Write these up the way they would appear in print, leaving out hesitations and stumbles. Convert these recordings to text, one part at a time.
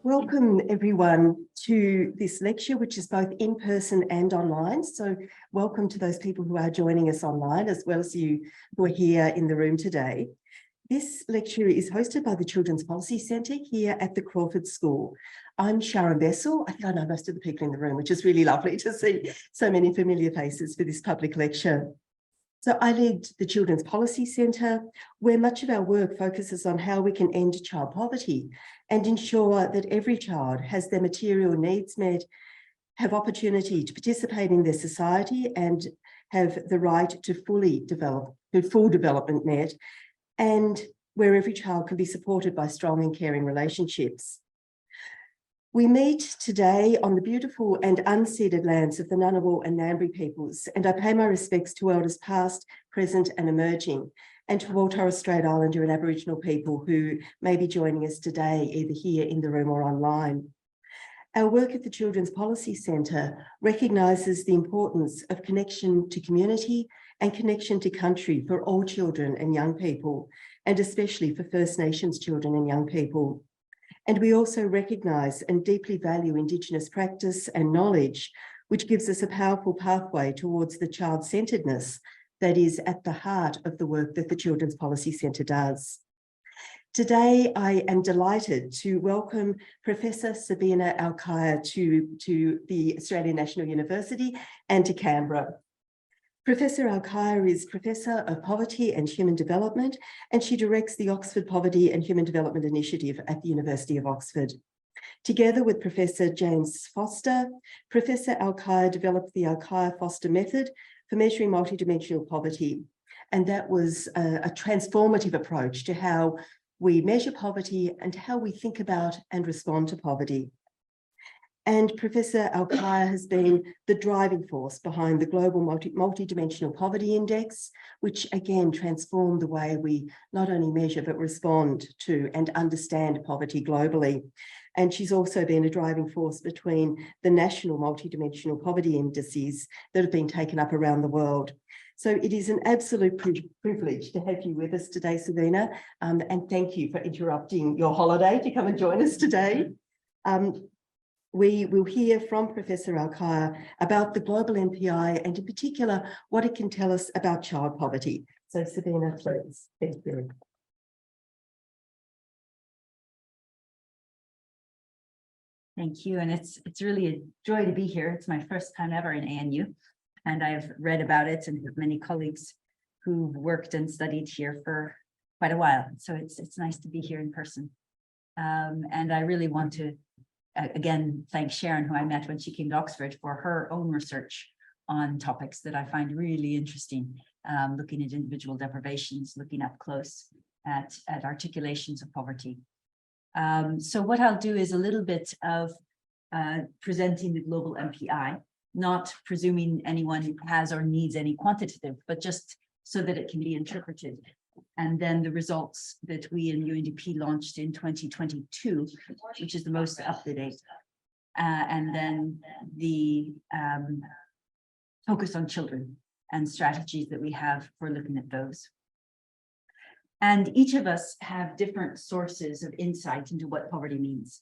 Welcome everyone to this lecture, which is both in person and online. So welcome to those people who are joining us online, as well as you who are here in the room today. This lecture is hosted by the Children's Policy Centre here at the Crawford School. I'm Sharon Bessel. I think I know most of the people in the room, which is really lovely to see so many familiar faces for this public lecture. So I lead the Children's Policy Centre, where much of our work focuses on how we can end child poverty and ensure that every child has their material needs met, have opportunity to participate in their society and have the right to full development met, and where every child can be supported by strong and caring relationships. We meet today on the beautiful and unceded lands of the Ngunnawal and Ngambri peoples, and I pay my respects to elders past, present and emerging, and to all Torres Strait Islander and Aboriginal people who may be joining us today, either here in the room or online. Our work at the Children's Policy Centre recognises the importance of connection to community and connection to country for all children and young people, and especially for First Nations children and young people. And we also recognise and deeply value Indigenous practice and knowledge, which gives us a powerful pathway towards the child-centredness that is at the heart of the work that the Children's Policy Centre does. Today, I am delighted to welcome Professor Sabina Al-Khair to the Australian National University and to Canberra. Professor Al-Khair is Professor of Poverty and Human Development, and she directs the Oxford Poverty and Human Development Initiative at the University of Oxford. Together with Professor James Foster, Professor Al-Khair developed the Al-Khair-Foster method for measuring multidimensional poverty. And that was a transformative approach to how we measure poverty and how we think about and respond to poverty. And Professor Al-Khair has been the driving force behind the Global Multidimensional Poverty Index, which again transformed the way we not only measure but respond to and understand poverty globally. And she's also been a driving force between the national multidimensional poverty indices that have been taken up around the world. So it is an absolute privilege to have you with us today, Sabina, and thank you for interrupting your holiday to come and join us today. We will hear from Professor Al-Khair about the Global MPI and in particular, what it can tell us about child poverty. So Sabina, please. Thank you. Thank you, and it's really a joy to be here. It's my first time ever in ANU, and I've read about it and have many colleagues who've worked and studied here for quite a while. So it's nice to be here in person. And I really want to again, thank Sharon, who I met when she came to Oxford, for her own research on topics that I find really interesting, looking at individual deprivations, looking up close at articulations of poverty. So what I'll do is a little bit of presenting the Global MPI, not presuming anyone has or needs any quantitative, but just so that it can be interpreted. And then the results that we in UNDP launched in 2022, which is the most up-to-date. And then the focus on children and strategies that we have for looking at those. And each of us have different sources of insight into what poverty means.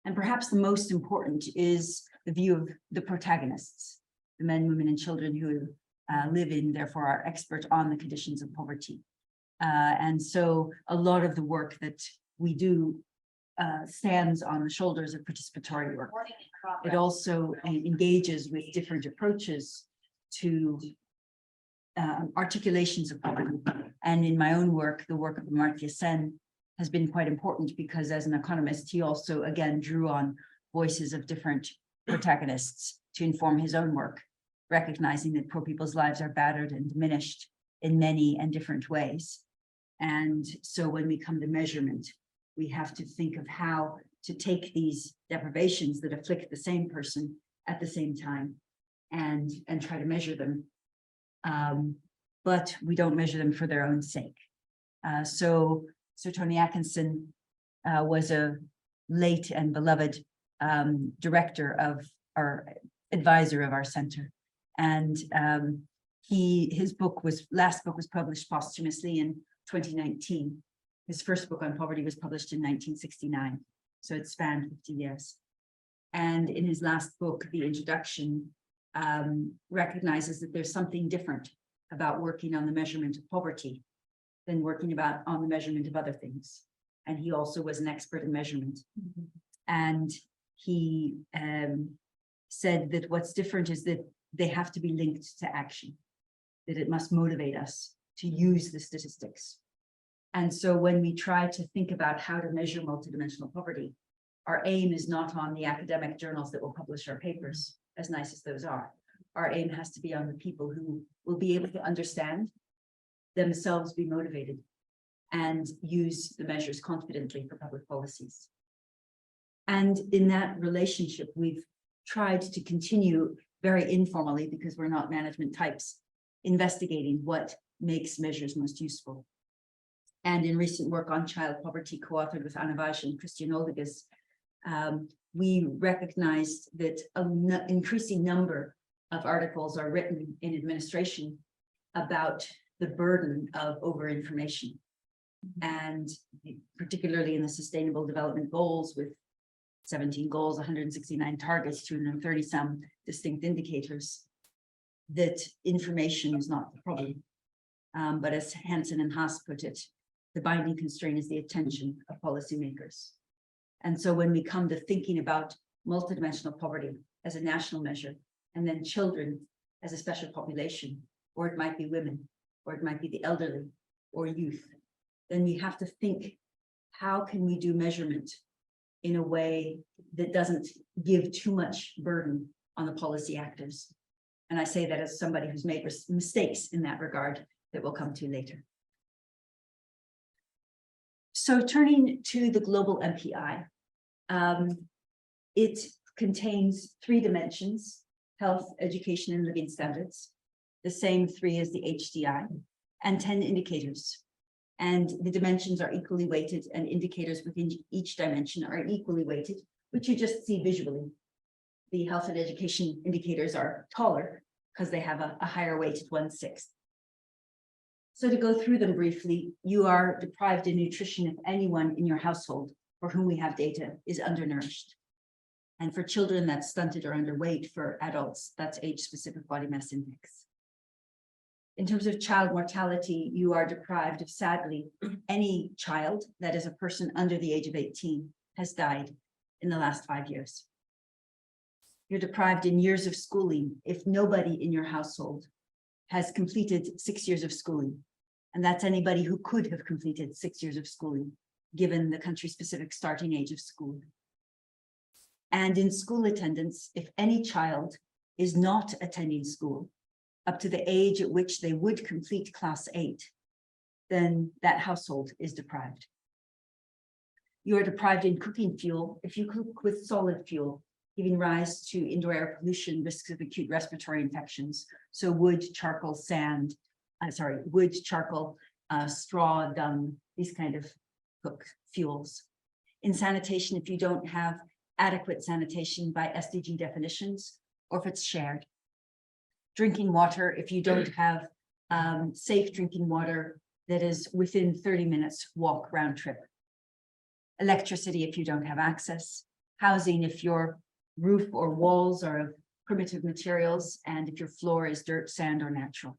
And perhaps the most important is the view of the protagonists, the men, women, and children who live in, therefore are expert on the conditions of poverty. And so a lot of the work that we do stands on the shoulders of participatory work. It also engages with different approaches to articulations of poverty. And in my own work, the work of Amartya Sen has been quite important because as an economist, he also again drew on voices of different protagonists to inform his own work, recognizing that poor people's lives are battered and diminished in many and different ways. And so when we come to measurement, we have to think of how to take these deprivations that afflict the same person at the same time and try to measure them. But we don't measure them for their own sake. So Tony Atkinson was a late and beloved director of our advisor of our center. And his last book was published posthumously in 2019. His first book on poverty was published in 1969. So it spanned 50 years. And in his last book, The Introduction, recognizes that there's something different about working on the measurement of poverty than working on the measurement of other things. And he also was an expert in measurement. And he said that what's different is that they have to be linked to action, that it must motivate us to use the statistics. And so when we try to think about how to measure multidimensional poverty, our aim is not on the academic journals that will publish our papers, as nice as those are. Our aim has to be on the people who will be able to understand, themselves be motivated, and use the measures confidently for public policies. And in that relationship, we've tried to continue very informally, because we're not management types, investigating what makes measures most useful. And in recent work on child poverty, co-authored with Anna Vaj and Christian Oldegas, we recognized that an increasing number of articles are written in administration about the burden of over-information. And particularly in the Sustainable Development Goals, with 17 goals, 169 targets, 230 some distinct indicators, that information is not the problem. But as Hansen and Haas put it, the binding constraint is the attention of policymakers. And so when we come to thinking about multidimensional poverty as a national measure, and then children as a special population, or it might be women, or it might be the elderly, or youth, then we have to think, how can we do measurement in a way that doesn't give too much burden on the policy actors? And I say that as somebody who's made mistakes in that regard that we'll come to later. So turning to the Global MPI, it contains 3 dimensions: health, education, and living standards, the same 3 as the HDI, and 10 indicators. And the dimensions are equally weighted, and indicators within each dimension are equally weighted, which you just see visually. The health and education indicators are taller because they have a higher weighted 1/6. So to go through them briefly, you are deprived of nutrition if anyone in your household for whom we have data is undernourished. And for children, that's stunted or underweight. For adults, that's age-specific body mass index. In terms of child mortality, you are deprived of, sadly, any child that is a person under the age of 18 has died in the last 5 years. You're deprived in years of schooling if nobody in your household has completed 6 years of schooling. And that's anybody who could have completed 6 years of schooling, given the country-specific starting age of school. And in school attendance, if any child is not attending school up to the age at which they would complete class 8, then that household is deprived. You are deprived in cooking fuel if you cook with solid fuel, giving rise to indoor air pollution, risks of acute respiratory infections. So wood, charcoal, straw, dung, these kind of cook fuels. In sanitation, if you don't have adequate sanitation by SDG definitions, or if it's shared. Drinking water, if you don't have safe drinking water that is within 30 minutes walk round trip. Electricity, if you don't have access. Housing, if your roof or walls are of primitive materials, and if your floor is dirt, sand, or natural.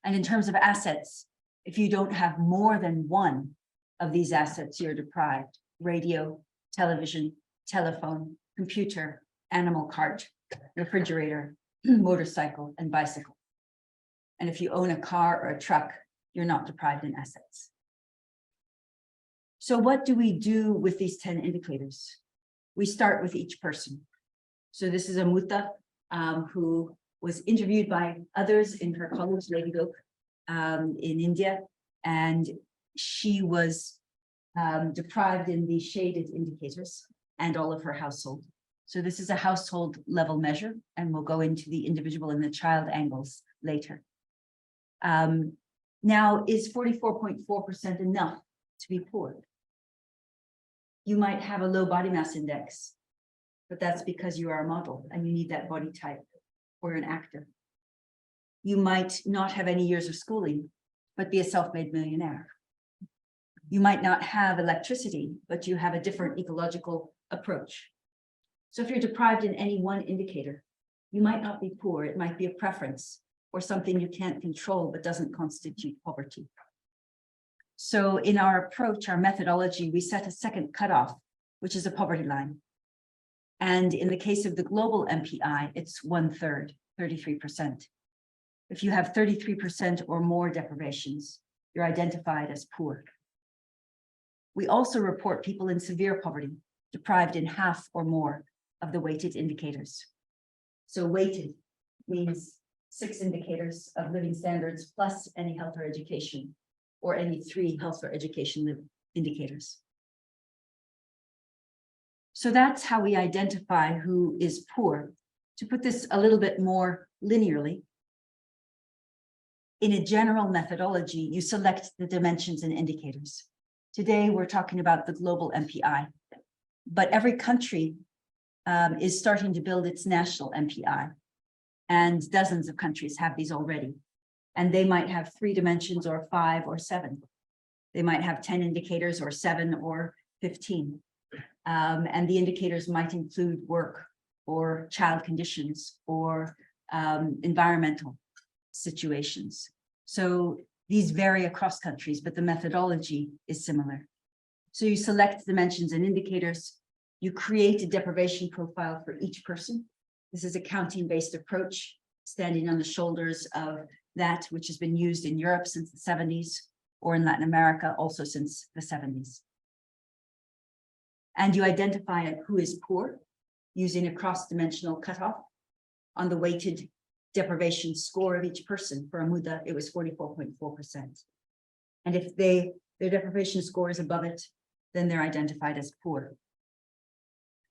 And in terms of assets, if you don't have more than one of these assets, you're deprived: radio, television, telephone, computer, animal cart, refrigerator, motorcycle, and bicycle. And if you own a car or a truck, you're not deprived in assets. So what do we do with these 10 indicators? We start with each person. So this is Amrita, who was interviewed by others in her college, Lady Luke, in India, and she was deprived in the shaded indicators and all of her household. So this is a household level measure, and we'll go into the individual and the child angles later. Now, is 44.4% enough to be poor? You might have a low body mass index, but that's because you are a model and you need that body type, or an actor. You might not have any years of schooling, but be a self-made millionaire. You might not have electricity, but you have a different ecological approach. So if you're deprived in any one indicator, you might not be poor. It might be a preference or something you can't control, but doesn't constitute poverty. So in our approach, our methodology, we set a second cutoff, which is a poverty line. And in the case of the global MPI, it's 1/3, 33%. If you have 33% or more deprivations, you're identified as poor. We also report people in severe poverty, deprived in half or more of the weighted indicators. So weighted means 6 indicators of living standards plus any health or education, or any 3 health or education indicators. So that's how we identify who is poor. To put this a little bit more linearly, in a general methodology, you select the dimensions and indicators. Today, we're talking about the global MPI, but every country is starting to build its national MPI, and dozens of countries have these already. And they might have 3 dimensions or 5 or 7. They might have 10 indicators or 7 or 15. And the indicators might include work or child conditions or environmental situations. So these vary across countries, but the methodology is similar. So you select dimensions and indicators, you create a deprivation profile for each person. This is a counting-based approach, standing on the shoulders of that which has been used in Europe since the 70s, or in Latin America also since the 70s. And you identify who is poor using a cross-dimensional cutoff on the weighted deprivation score of each person. For Amuda, it was 44.4%. And if their deprivation score is above it, then they're identified as poor.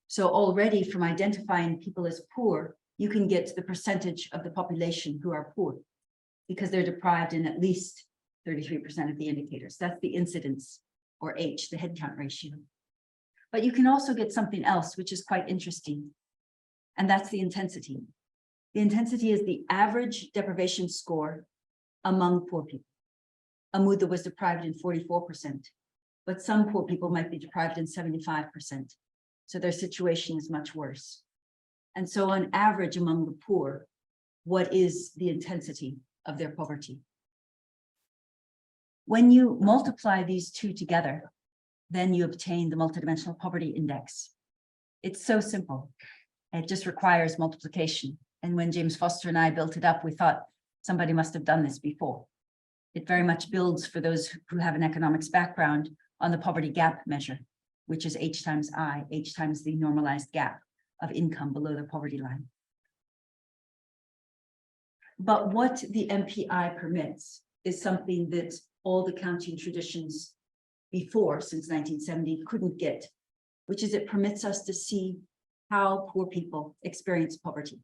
So already from identifying people as poor, you can get the percentage of the population who are poor, because they're deprived in at least 33% of the indicators. That's the incidence, or H, the headcount ratio. But you can also get something else, which is quite interesting, and that's the intensity. The intensity is the average deprivation score among poor people. Amuda was deprived in 44%, but some poor people might be deprived in 75%. So their situation is much worse. And so on average among the poor, what is the intensity of their poverty? When you multiply these two together, then you obtain the multidimensional poverty index. It's so simple. It just requires multiplication. And when James Foster and I built it up, we thought somebody must have done this before. It very much builds, for those who have an economics background, on the poverty gap measure, which is H times I, H times the normalized gap of income below the poverty line. But what the MPI permits is something that all the counting traditions before, since 1970, couldn't get, which is it permits us to see how poor people experience poverty.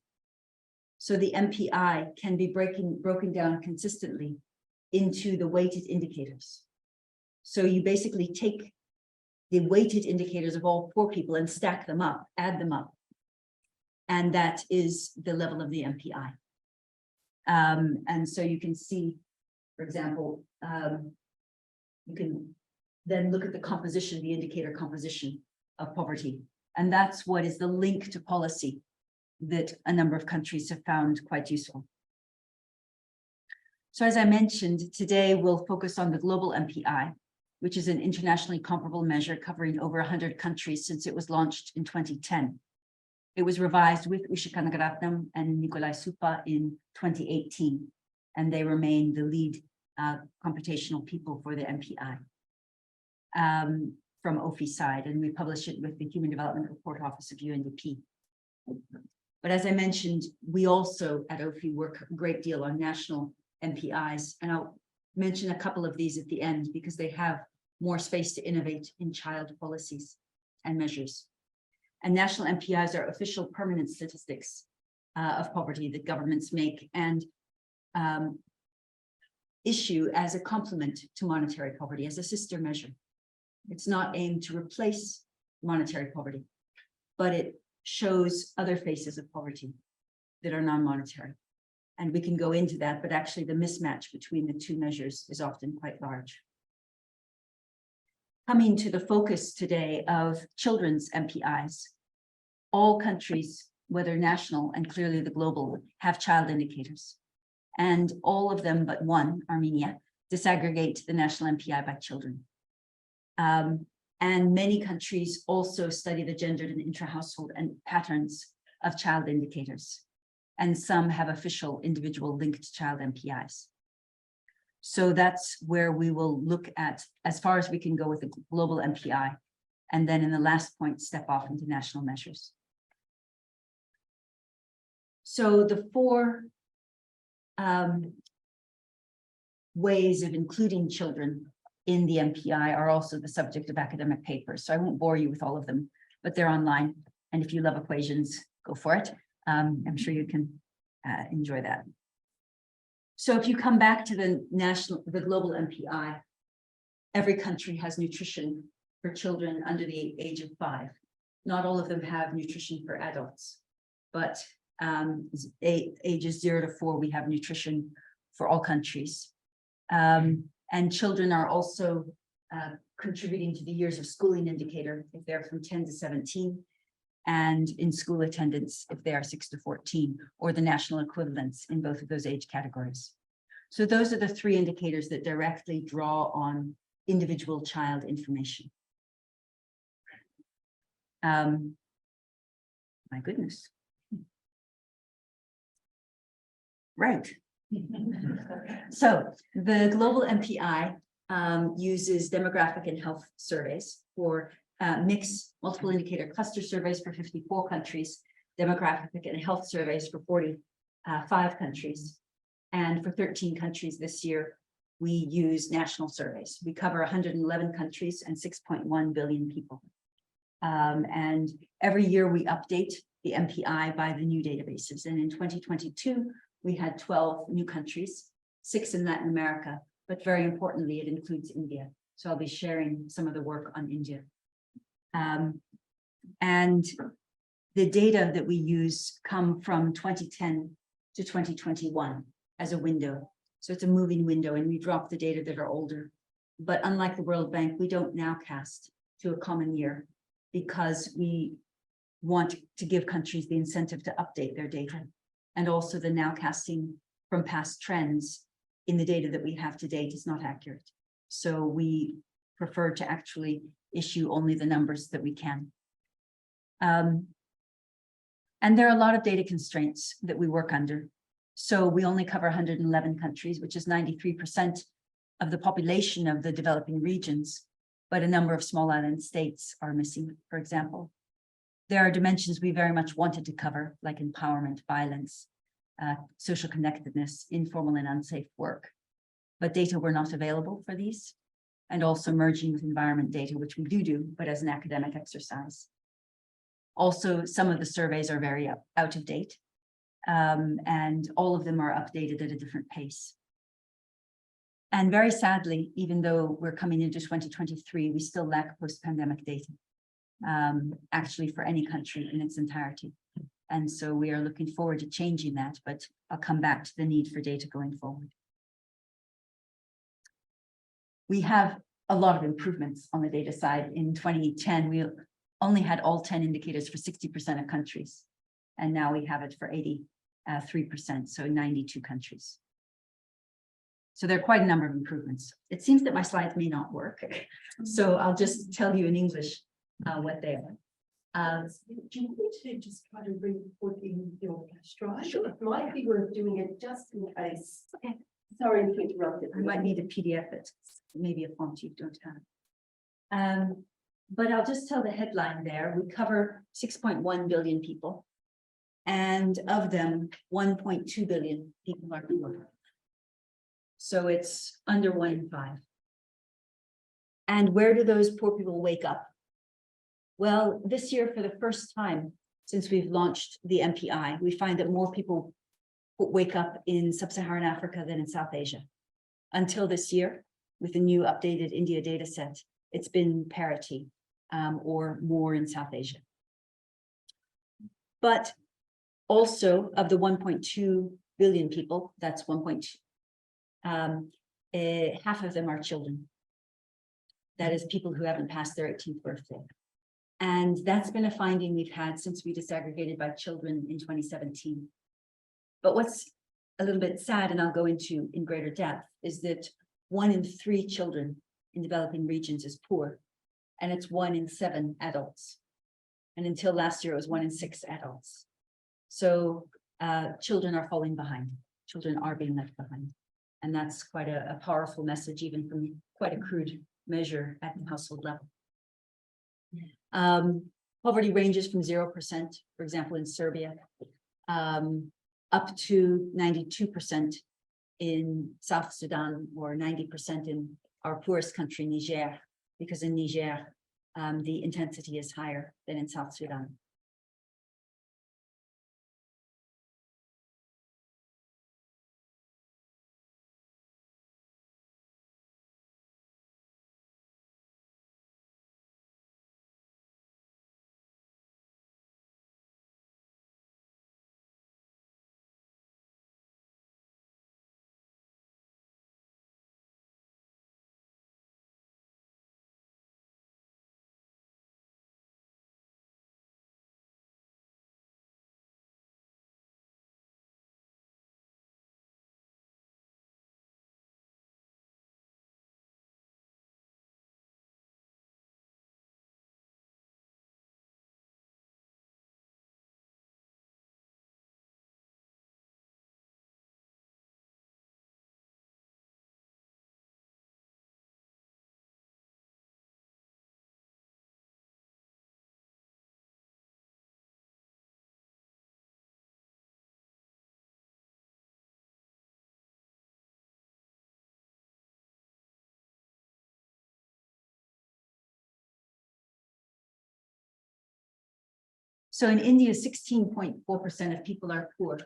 So the MPI can be broken down consistently into the weighted indicators. So you basically take the weighted indicators of all poor people and stack them up, add them up. And that is the level of the MPI. And so you can see, for example, you can then look at the composition, the indicator composition of poverty. And that's what is the link to policy that a number of countries have found quite useful. So as I mentioned, today we'll focus on the global MPI, which is an internationally comparable measure covering over 100 countries since it was launched in 2010. It was revised with Usha Kanagaratnam and Nikolai Supa in 2018, and they remain the lead computational people for the MPI from OFI side, and we publish it with the Human Development Report Office of UNDP. But as I mentioned, we also at OFI work a great deal on national MPIs, and I'll mention a couple of these at the end because they have more space to innovate in child policies and measures. And national MPIs are official permanent statistics of poverty that governments make and issue as a complement to monetary poverty, as a sister measure. It's not aimed to replace monetary poverty, but it shows other faces of poverty that are non-monetary. And we can go into that, but actually the mismatch between the two measures is often quite large. coming to the focus today of children's MPIs. All countries, whether national and clearly the global, have child indicators. And all of them but one, Armenia, disaggregate the national MPI by children. And many countries also study the gendered and intra-household and patterns of child indicators. And some have official individual linked child MPIs. So that's where we will look at as far as we can go with the global MPI. And then in the last point, step off into national measures. So the four ways of including children in the MPI are also the subject of academic papers. So I won't bore you with all of them, but they're online. And if you love equations, go for it. I'm sure you can enjoy that. So if you come back to the global MPI, every country has nutrition for children under the age of 5. Not all of them have nutrition for adults, but ages 0 to 4, we have nutrition for all countries. And children are also contributing to the years of schooling indicator if they're from 10 to 17, and in school attendance if they are 6 to 14, or the national equivalents in both of those age categories. So those are the 3 indicators that directly draw on individual child information. My goodness. Right. So the global MPI uses demographic and health surveys for mixed multiple indicator cluster surveys for 54 countries, demographic and health surveys for 45 countries. And for 13 countries this year, we use national surveys. We cover 111 countries and 6.1 billion people. And every year we update the MPI by the new databases. And in 2022, we had 12 new countries, 6 in Latin America, but very importantly, it includes India. So I'll be sharing some of the work on India. And the data that we use come from 2010 to 2021 as a window. So it's a moving window, and we drop the data that are older. But unlike the World Bank, we don't nowcast to a common year because we want to give countries the incentive to update their data. And also the nowcasting from past trends in the data that we have to date is not accurate. So we prefer to actually issue only the numbers that we can. And there are a lot of data constraints that we work under. So we only cover 111 countries, which is 93% of the population of the developing regions, but a number of small island states are missing, for example. There are dimensions we very much wanted to cover, like empowerment, violence, social connectedness, informal and unsafe work, but data were not available for these, and also merging with environment data, which we do, but as an academic exercise. Also, some of the surveys are very out of date, and all of them are updated at a different pace. And very sadly, even though we're coming into 2023, we still lack post-pandemic data, actually for any country in its entirety. And so we are looking forward to changing that, but I'll come back to the need for data going forward. We have a lot of improvements on the data side. In 2010, we only had all 10 indicators for 60% of countries. And now we have it for 83%, so 92 countries. So there are quite a number of improvements. It seems that my slides may not work. So I'll just tell you in English what they are. Do you want me to just try to put in your flash drive? Sure. It might be worth doing it just in case. Okay. Sorry to interrupt it. I might need a PDF it, maybe a font you don't have. But I'll just tell the headline there. We cover 6.1 billion people, and of them, 1.2 billion people are poor. So it's under 1 in 5. And where do those poor people wake up? Well, this year, for the first time since we've launched the MPI, we find that more people wake up in sub-Saharan Africa than in South Asia. Until this year, with the new updated India data set, it's been parity or more in South Asia. But also of the 1.2 billion people, that's 1.2, half of them are children. That is people who haven't passed their 18th birthday. And that's been a finding we've had since we disaggregated by children in 2017. But what's a little bit sad, and I'll go into in greater depth, is that 1 in 3 children in developing regions is poor, and it's 1 in 7 adults. And until last year, it was 1 in 6 adults. So children are falling behind. Children are being left behind. And that's quite a powerful message, even from quite a crude measure at the household level. Poverty ranges from 0%, for example, in Serbia, up to 92% in South Sudan, or 90% in our poorest country, Niger, because in Niger, the intensity is higher than in South Sudan. So in India, 16.4% of people are poor,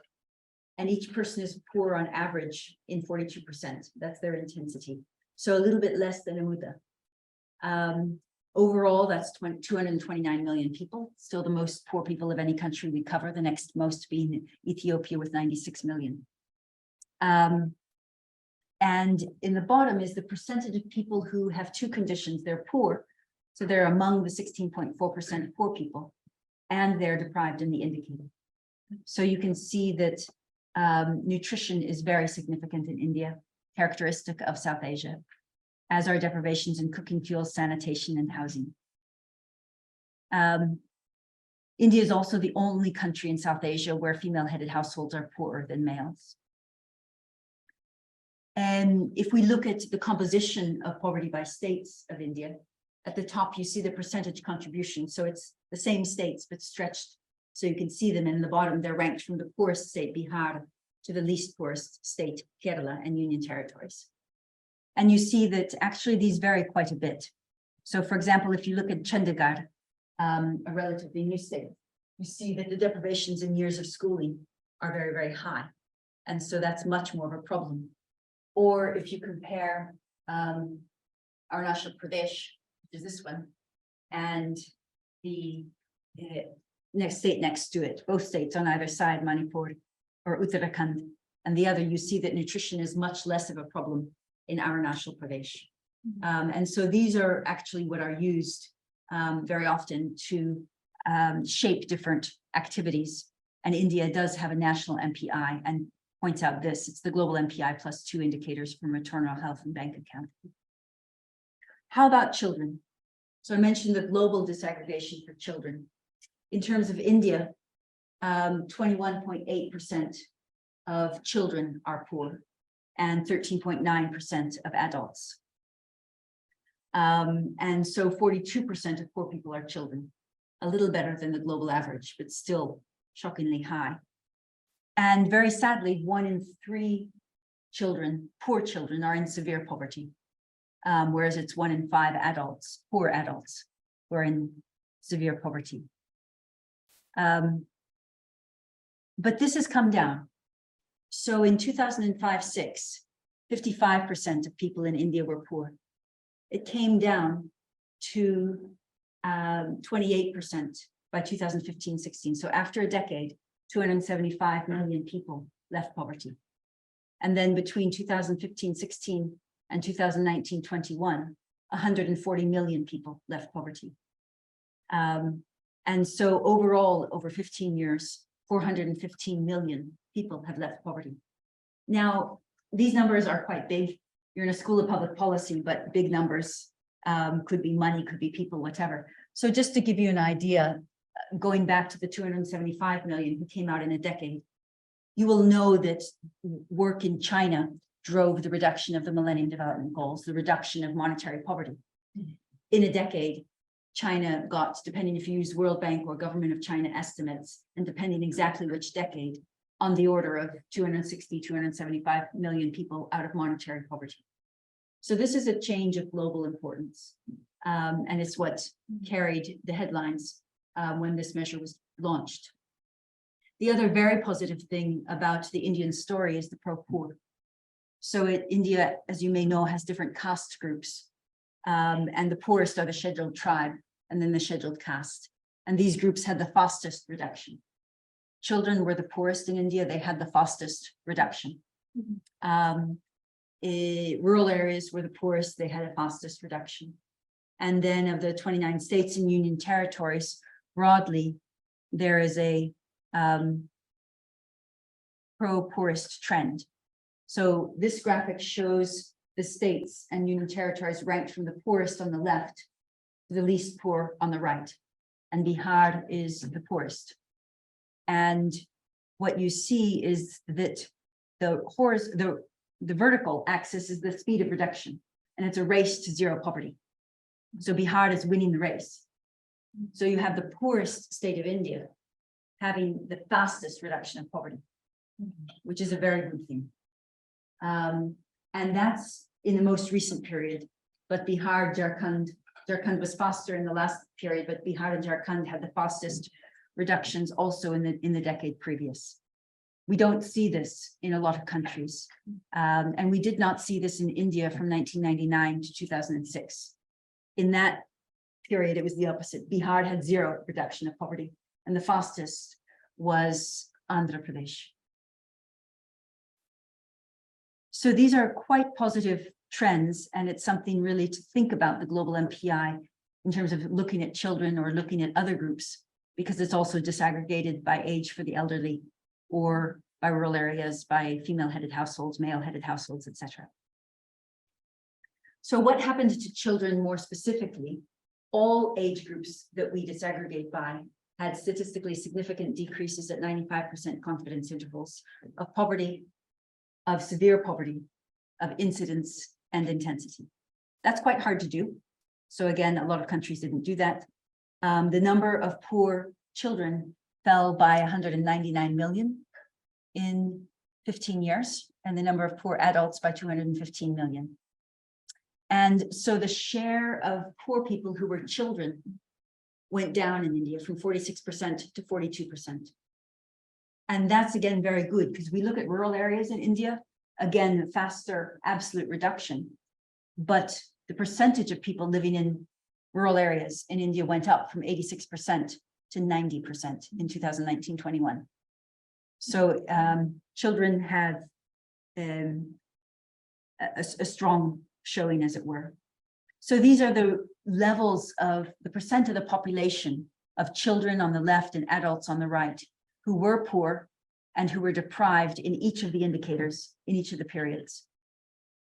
and each person is poor on average in 42%. That's their intensity. So a little bit less than Amuda. Overall, that's 229 million people, still the most poor people of any country we cover, the next most being Ethiopia with 96 million. And in the bottom is the percentage of people who have 2 conditions. They're poor, so they're among the 16.4% poor people, and they're deprived in the indicator. So you can see that nutrition is very significant in India, characteristic of South Asia, as are deprivations in cooking fuels, sanitation, and housing. India is also the only country in South Asia where female-headed households are poorer than males. And if we look at the composition of poverty by states of India, at the top, you see the percentage contribution. So it's the same states, but stretched. So you can see them. And in the bottom, they're ranked from the poorest state, Bihar, to the least poorest state, Kerala, and Union Territories. And you see that actually these vary quite a bit. So for example, if you look at Chandigarh, a relatively new state, you see that the deprivations in years of schooling are very, very high. And so that's much more of a problem. Or if you compare Arunachal Pradesh, which is this one, and the next state next to it, both states on either side, Manipur or Uttarakhand, and the other, you see that nutrition is much less of a problem in Arunachal Pradesh. And so these are actually what are used very often to shape different activities. And India does have a national MPI and points out this, it's the Global MPI plus 2 indicators for maternal health and bank account. How about children? So I mentioned the global disaggregation for children. In terms of India, 21.8% of children are poor and 13.9% of adults. And so 42% of poor people are children, a little better than the global average, but still shockingly high. And very sadly, 1 in 3 children, poor children, are in severe poverty, whereas it's 1 in 5 adults, poor adults, who are in severe poverty. But this has come down. So in 2005-06, 55% of people in India were poor. It came down to 28% by 2015-16. So after a decade, 275 million people left poverty. And then between 2015-16 and 2019-21, 140 million people left poverty. And so overall, over 15 years, 415 million people have left poverty. Now, these numbers are quite big. You're in a school of public policy, but big numbers could be money, could be people, whatever. So just to give you an idea, going back to the 275 million who came out in a decade, you will know that work in China drove the reduction of the Millennium Development Goals, the reduction of monetary poverty. In a decade, China got, depending if you use World Bank or Government of China estimates, and depending exactly which decade, on the order of 260, 275 million people out of monetary poverty. So this is a change of global importance. And it's what carried the headlines when this measure was launched. The other very positive thing about the Indian story is the pro-poor. So India, as you may know, has different caste groups. And the poorest are the scheduled tribe and then the scheduled caste. And these groups had the fastest reduction. Children were the poorest in India. They had the fastest reduction. Rural areas were the poorest. They had the fastest reduction. And then of the 29 states and union territories, broadly, there is a pro-poorest trend. So this graphic shows the states and union territories ranked from the poorest on the left to the least poor on the right. And Bihar is the poorest. And what you see is that the vertical axis is the speed of reduction, and it's a race to zero poverty. So Bihar is winning the race. So you have the poorest state of India having the fastest reduction of poverty, which is a very good thing. And that's in the most recent period, but Bihar, Jharkhand was faster in the last period, but Bihar and Jharkhand had the fastest reductions also in the decade previous. We don't see this in a lot of countries. And we did not see this in India from 1999 to 2006. In that period, it was the opposite. Bihar had zero reduction of poverty, and the fastest was Andhra Pradesh. So these are quite positive trends, and it's something really to think about the Global MPI in terms of looking at children or looking at other groups, because it's also disaggregated by age for the elderly or by rural areas, by female-headed households, male-headed households, etc. So what happened to children more specifically? All age groups that we disaggregate by had statistically significant decreases at 95% confidence intervals of poverty, of severe poverty, of incidence and intensity. That's quite hard to do. So again, a lot of countries didn't do that. The number of poor children fell by 199 million in 15 years, and the number of poor adults by 215 million. And so the share of poor people who were children went down in India from 46% to 42%. And that's again very good, because we look at rural areas in India, again, faster absolute reduction, but the percentage of people living in rural areas in India went up from 86% to 90% in 2019-21. So children have a strong showing, as it were. So these are the levels of the percent of the population of children on the left and adults on the right who were poor and who were deprived in each of the indicators in each of the periods.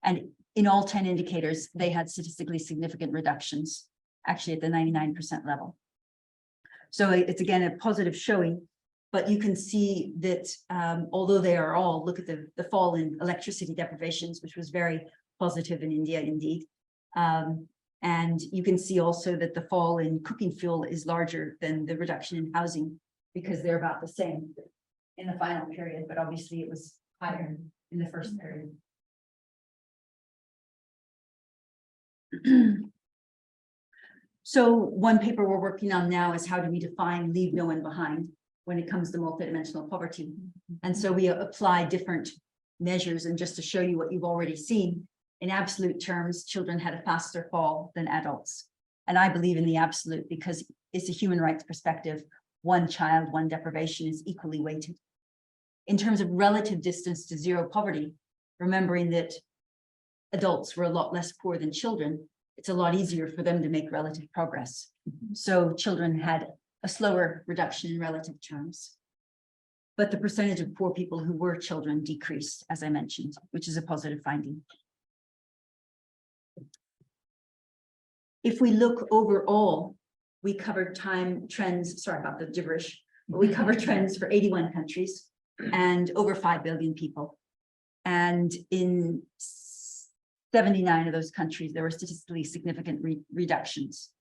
And in all 10 indicators, they had statistically significant reductions, actually at the 99% level. So it's again a positive showing, but you can see that although they are all, look at the fall in electricity deprivations, which was very positive in India indeed. And you can see also that the fall in cooking fuel is larger than the reduction in housing, because they're about the same in the final period, but obviously it was higher in the first period. So one paper we're working on now is how do we define leave no one behind when it comes to multidimensional poverty. And so we apply different measures, and just to show you what you've already seen, in absolute terms, children had a faster fall than adults. And I believe in the absolute because it's a human rights perspective. One child, one deprivation is equally weighted. In terms of relative distance to zero poverty, remembering that adults were a lot less poor than children, it's a lot easier for them to make relative progress. So children had a slower reduction in relative terms. But the percentage of poor people who were children decreased, as I mentioned, which is a positive finding. If we look overall, we covered time trends, sorry about the gibberish, but we covered trends for 81 countries and over 5 billion people. And in 79 of those countries, there were statistically significant reductions.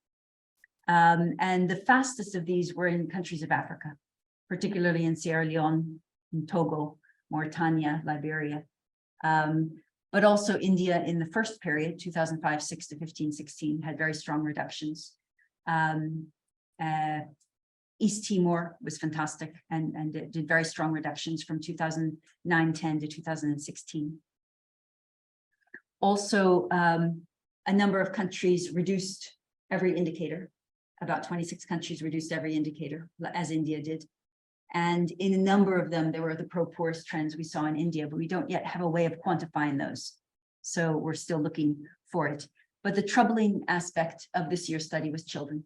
And the fastest of these were in countries of Africa, particularly in Sierra Leone, in Togo, Mauritania, Liberia, but also India in the first period, 2005-6 to 15-16, had very strong reductions. East Timor was fantastic and it did very strong reductions from 2009-10 to 2016. Also, a number of countries reduced every indicator. About 26 countries reduced every indicator, as India did. And in a number of them, there were the pro-poorest trends we saw in India, but we don't yet have a way of quantifying those. So we're still looking for it. But the troubling aspect of this year's study was children.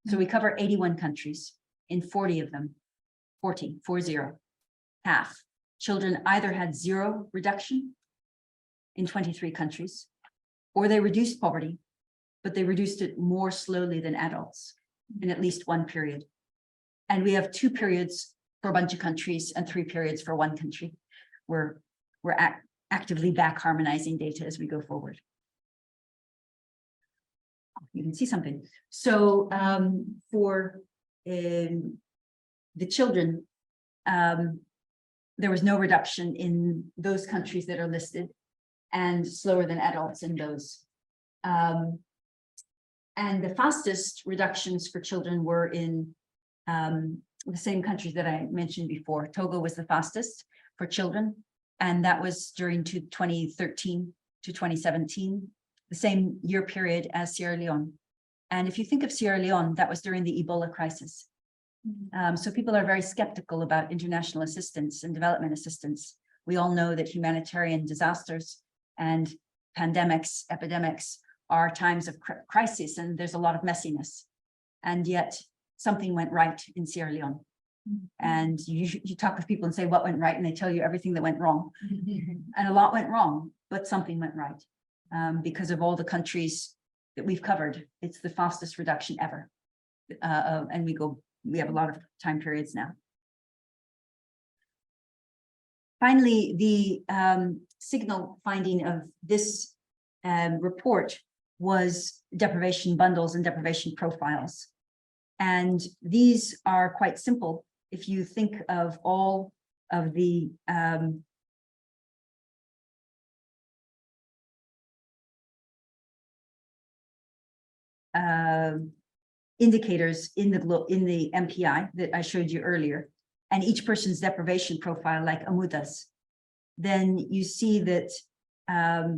So we cover 81 countries. In 40 of them, 40, half, children either had zero reduction in 23 countries, or they reduced poverty, but they reduced it more slowly than adults in at least one period. And we have 2 periods for a bunch of countries and 3 periods for one country. We're actively back harmonizing data as we go forward. You can see something. So for the children, there was no reduction in those countries that are listed and slower than adults in those. And the fastest reductions for children were in the same countries that I mentioned before. Togo was the fastest for children, and that was during 2013 to 2017, the same year period as Sierra Leone. And if you think of Sierra Leone, that was during the Ebola crisis. So people are very skeptical about international assistance and development assistance. We all know that humanitarian disasters and pandemics, epidemics are times of crisis, and there's a lot of messiness. And yet something went right in Sierra Leone. And you talk with people and say, what went right? And they tell you everything that went wrong. And a lot went wrong, but something went right. Because of all the countries that we've covered, it's the fastest reduction ever. And we have a lot of time periods now. Finally, the signal finding of this report was deprivation bundles and deprivation profiles. And these are quite simple. If you think of all of the indicators in the MPI that I showed you earlier, and each person's deprivation profile, like Amuda's, then you see that I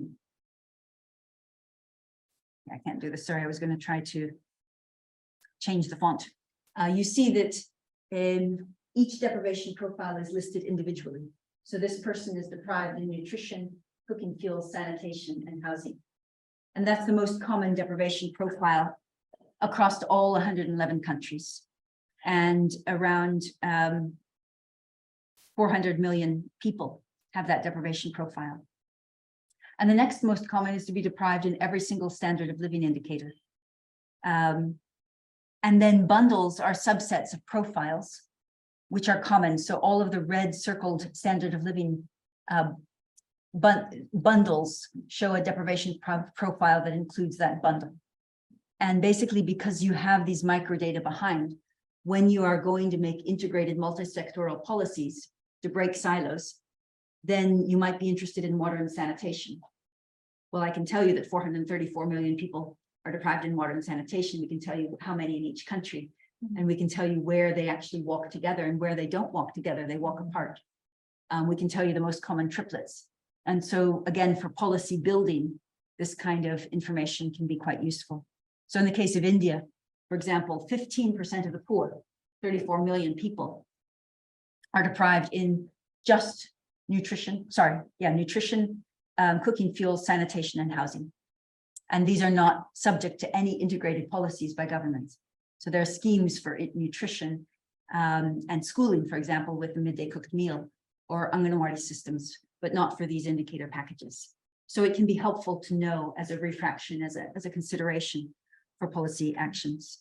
can't do this. Sorry, I was going to try to change the font. You see that each deprivation profile is listed individually. So this person is deprived in nutrition, cooking fuels, sanitation, and housing. And that's the most common deprivation profile across all 111 countries. And around 400 million people have that deprivation profile. And the next most common is to be deprived in every single standard of living indicator. And then bundles are subsets of profiles, which are common. So all of the red circled standard of living bundles show a deprivation profile that includes that bundle. And basically, because you have these microdata behind, when you are going to make integrated multi-sectoral policies to break silos, then you might be interested in water and sanitation. Well, I can tell you that 434 million people are deprived in water and sanitation. We can tell you how many in each country, and we can tell you where they actually walk together and where they don't walk together, they walk apart. We can tell you the most common triplets. And so again, for policy building, this kind of information can be quite useful. So in the case of India, for example, 15% of the poor, 34 million people, are deprived in just nutrition, cooking fuels, sanitation, and housing. And these are not subject to any integrated policies by governments. So there are schemes for nutrition and schooling, for example, with the midday cooked meal or Anganwadi systems, but not for these indicator packages. So it can be helpful to know as a refraction, as a consideration for policy actions.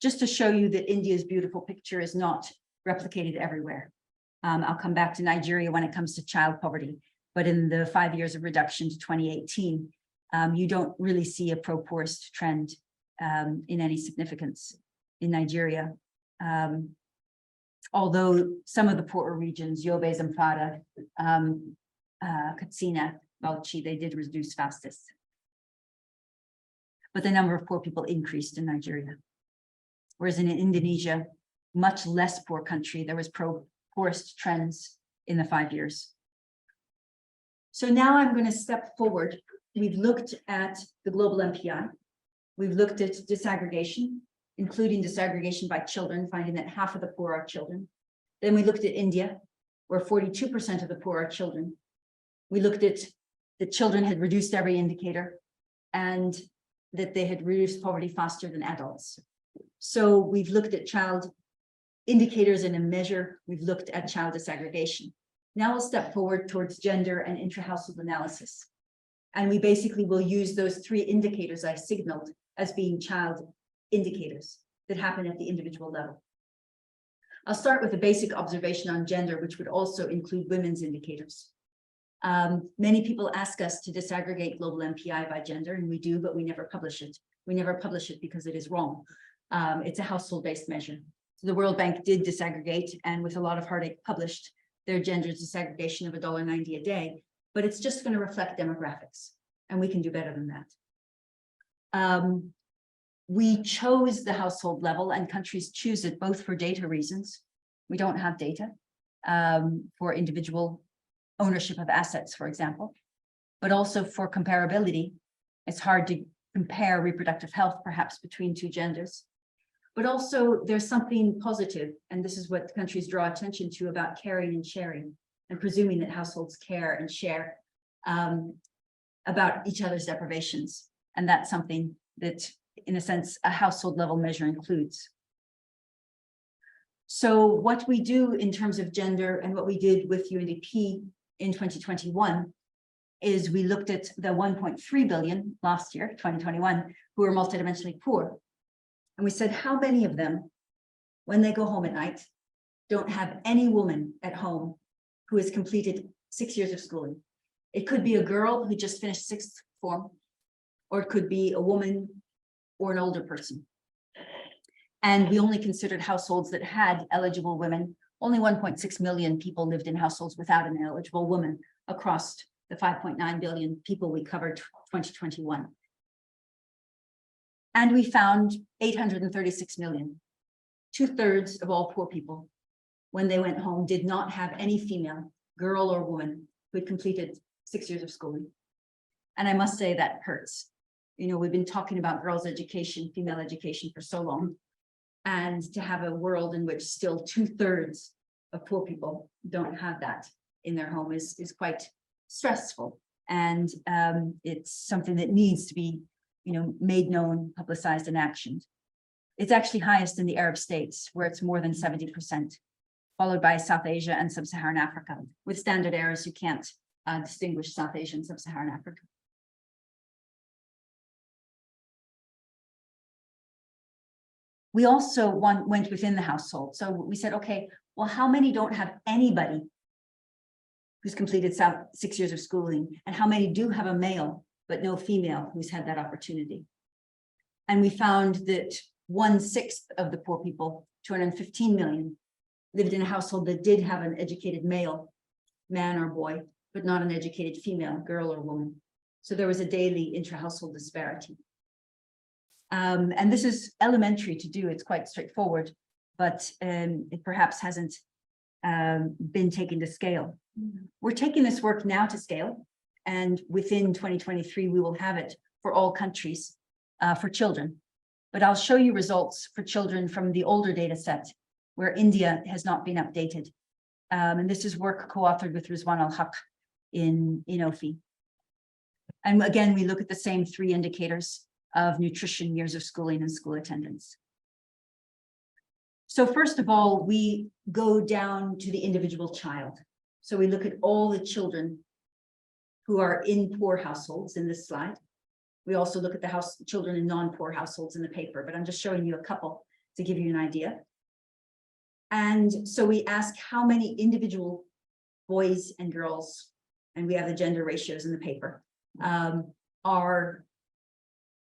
Just to show you that India's beautiful picture is not replicated everywhere. I'll come back to Nigeria when it comes to child poverty, but in the 5 years of reduction to 2018, you don't really see a pro-poorest trend in any significance in Nigeria. Although some of the poorer regions, Yobe, Zamfara, Katsina, Bauchi, they did reduce fastest. But the number of poor people increased in Nigeria. Whereas in Indonesia, much less poor country, there was poorest trends in the 5 years. So now I'm going to step forward. We've looked at the global MPI. We've looked at disaggregation, including disaggregation by children, finding that half of the poor are children. Then we looked at India, where 42% of the poor are children. We looked at the children had reduced every indicator and that they had reduced poverty faster than adults. So we've looked at child indicators in a measure. We've looked at child disaggregation. Now we'll step forward towards gender and intra-household analysis. And we basically will use those 3 indicators I signaled as being child indicators that happen at the individual level. I'll start with a basic observation on gender, which would also include women's indicators. Many people ask us to disaggregate global MPI by gender, and we do, but we never publish it. We never publish it because it is wrong. It's a household-based measure. So the World Bank did disaggregate, and with a lot of heartache published their gender disaggregation of $1.90 a day, but it's just going to reflect demographics, and we can do better than that. We chose the household level, and countries choose it both for data reasons. We don't have data for individual ownership of assets, for example, but also for comparability. It's hard to compare reproductive health, perhaps, between 2 genders. But also there's something positive, and this is what countries draw attention to about caring and sharing, and presuming that households care and share about each other's deprivations. And that's something that, in a sense, a household level measure includes. So what we do in terms of gender and what we did with UNDP in 2021 is we looked at the 1.3 billion last year, 2021, who are multidimensionally poor. And we said, how many of them, when they go home at night, don't have any woman at home who has completed 6 years of schooling? It could be a girl who just finished 6th form, or it could be a woman or an older person. And we only considered households that had eligible women. Only 1.6 million people lived in households without an eligible woman across the 5.9 billion people we covered 2021. And we found 836 million, 2/3 of all poor people, when they went home, did not have any female, girl or woman, who had completed 6 years of schooling. And I must say that hurts. You know, we've been talking about girls' education, female education for so long. And to have a world in which still 2/3 of poor people don't have that in their home is quite stressful. And it's something that needs to be, you know, made known, publicized, and actioned. It's actually highest in the Arab states, where it's more than 70%, followed by South Asia and Sub-Saharan Africa. With standard errors, you can't distinguish South Asia and Sub-Saharan Africa. We also went within the household. So we said, okay, well, how many don't have anybody who's completed 6 years of schooling? And how many do have a male, but no female who's had that opportunity? And we found that 1/6 of the poor people, 215 million, lived in a household that did have an educated male, man or boy, but not an educated female, girl or woman. So there was a daily intra-household disparity. And this is elementary to do. It's quite straightforward, but it perhaps hasn't been taken to scale. We're taking this work now to scale, and within 2023, we will have it for all countries for children. But I'll show you results for children from the older data set, where India has not been updated. And this is work co-authored with Rizwan al-Haq in OFI. And again, we look at the same 3 indicators of nutrition, years of schooling, and school attendance. So first of all, we go down to the individual child. So we look at all the children who are in poor households in this slide. We also look at the children in non-poor households in the paper, but I'm just showing you a couple to give you an idea. And so we ask how many individual boys and girls, and we have the gender ratios in the paper, are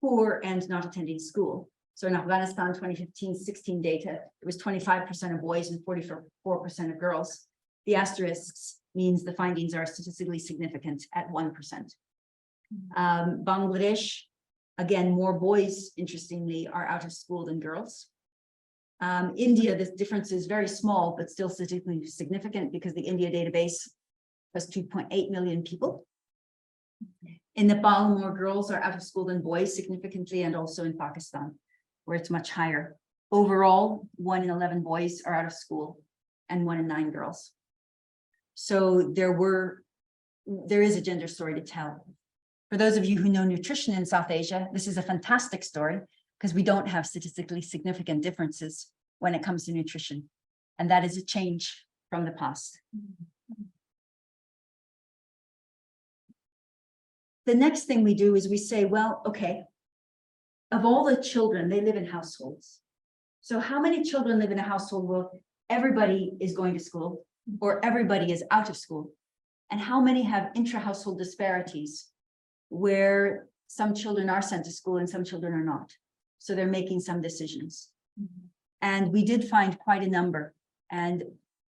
poor and not attending school. So in Afghanistan, 2015-16 data, it was 25% of boys and 44% of girls. The asterisks means the findings are statistically significant at 1%. Bangladesh, again, more boys, interestingly, are out of school than girls. India, this difference is very small, but still statistically significant because the India database has 2.8 million people. In Nepal, more girls are out of school than boys significantly, and also in Pakistan, where it's much higher. Overall, 1 in 11 boys are out of school and 1 in 9 girls. So there is a gender story to tell. For those of you who know nutrition in South Asia, this is a fantastic story because we don't have statistically significant differences when it comes to nutrition. And that is a change from the past. The next thing we do is we say, well, okay, of all the children, they live in households. So how many children live in a household where everybody is going to school or everybody is out of school? And how many have intra-household disparities where some children are sent to school and some children are not? So they're making some decisions. And we did find quite a number. And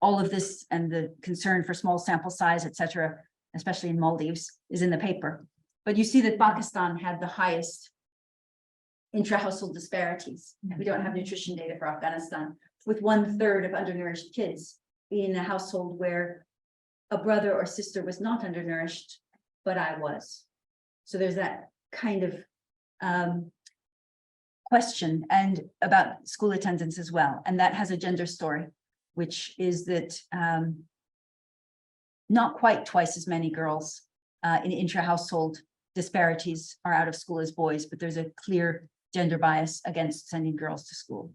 all of this and the concern for small sample size, et cetera, especially in Maldives, is in the paper. But you see that Pakistan had the highest intra-household disparities. We don't have nutrition data for Afghanistan, with 1/3 of undernourished kids being in a household where a brother or sister was not undernourished, but I was. So there's that kind of question and about school attendance as well. And that has a gender story, which is that not quite twice as many girls in intra-household disparities are out of school as boys, but there's a clear gender bias against sending girls to school.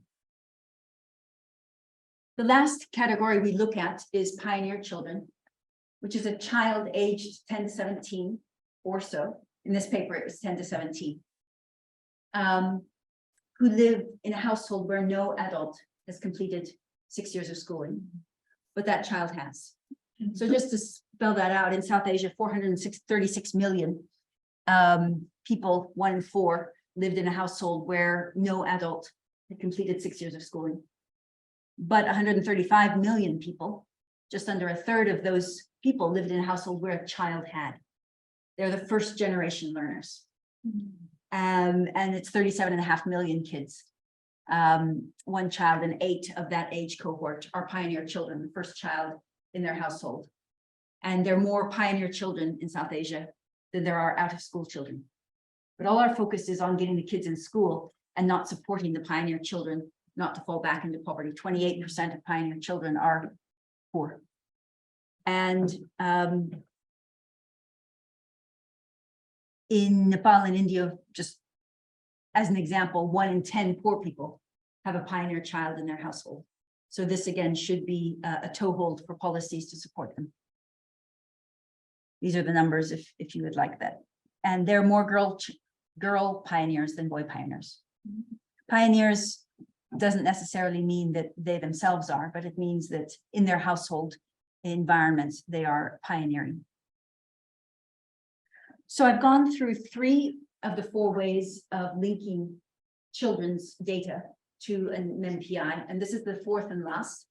The last category we look at is pioneer children, which is a child aged 10 to 17 or so. In this paper, it was 10 to 17, who live in a household where no adult has completed 6 years of schooling, but that child has. So just to spell that out, in South Asia, 436 million people, 1 in 4, lived in a household where no adult had completed 6 years of schooling. But 135 million people, just under 1/3 of those people, lived in a household where a child had. They're the first generation learners. And it's 37.5 million kids. 1 child in 8 of that age cohort are pioneer children, the first child in their household. And there are more pioneer children in South Asia than there are out of school children. But all our focus is on getting the kids in school and not supporting the pioneer children not to fall back into poverty. 28% of pioneer children are poor. And in Nepal and India, just as an example, 1 in 10 poor people have a pioneer child in their household. So this again should be a toehold for policies to support them. These are the numbers if you would like that. And there are more girl pioneers than boy pioneers. Pioneers doesn't necessarily mean that they themselves are, but it means that in their household environments, they are pioneering. So I've gone through 3 of the 4 ways of linking children's data to an MPI, and this is the 4th and last,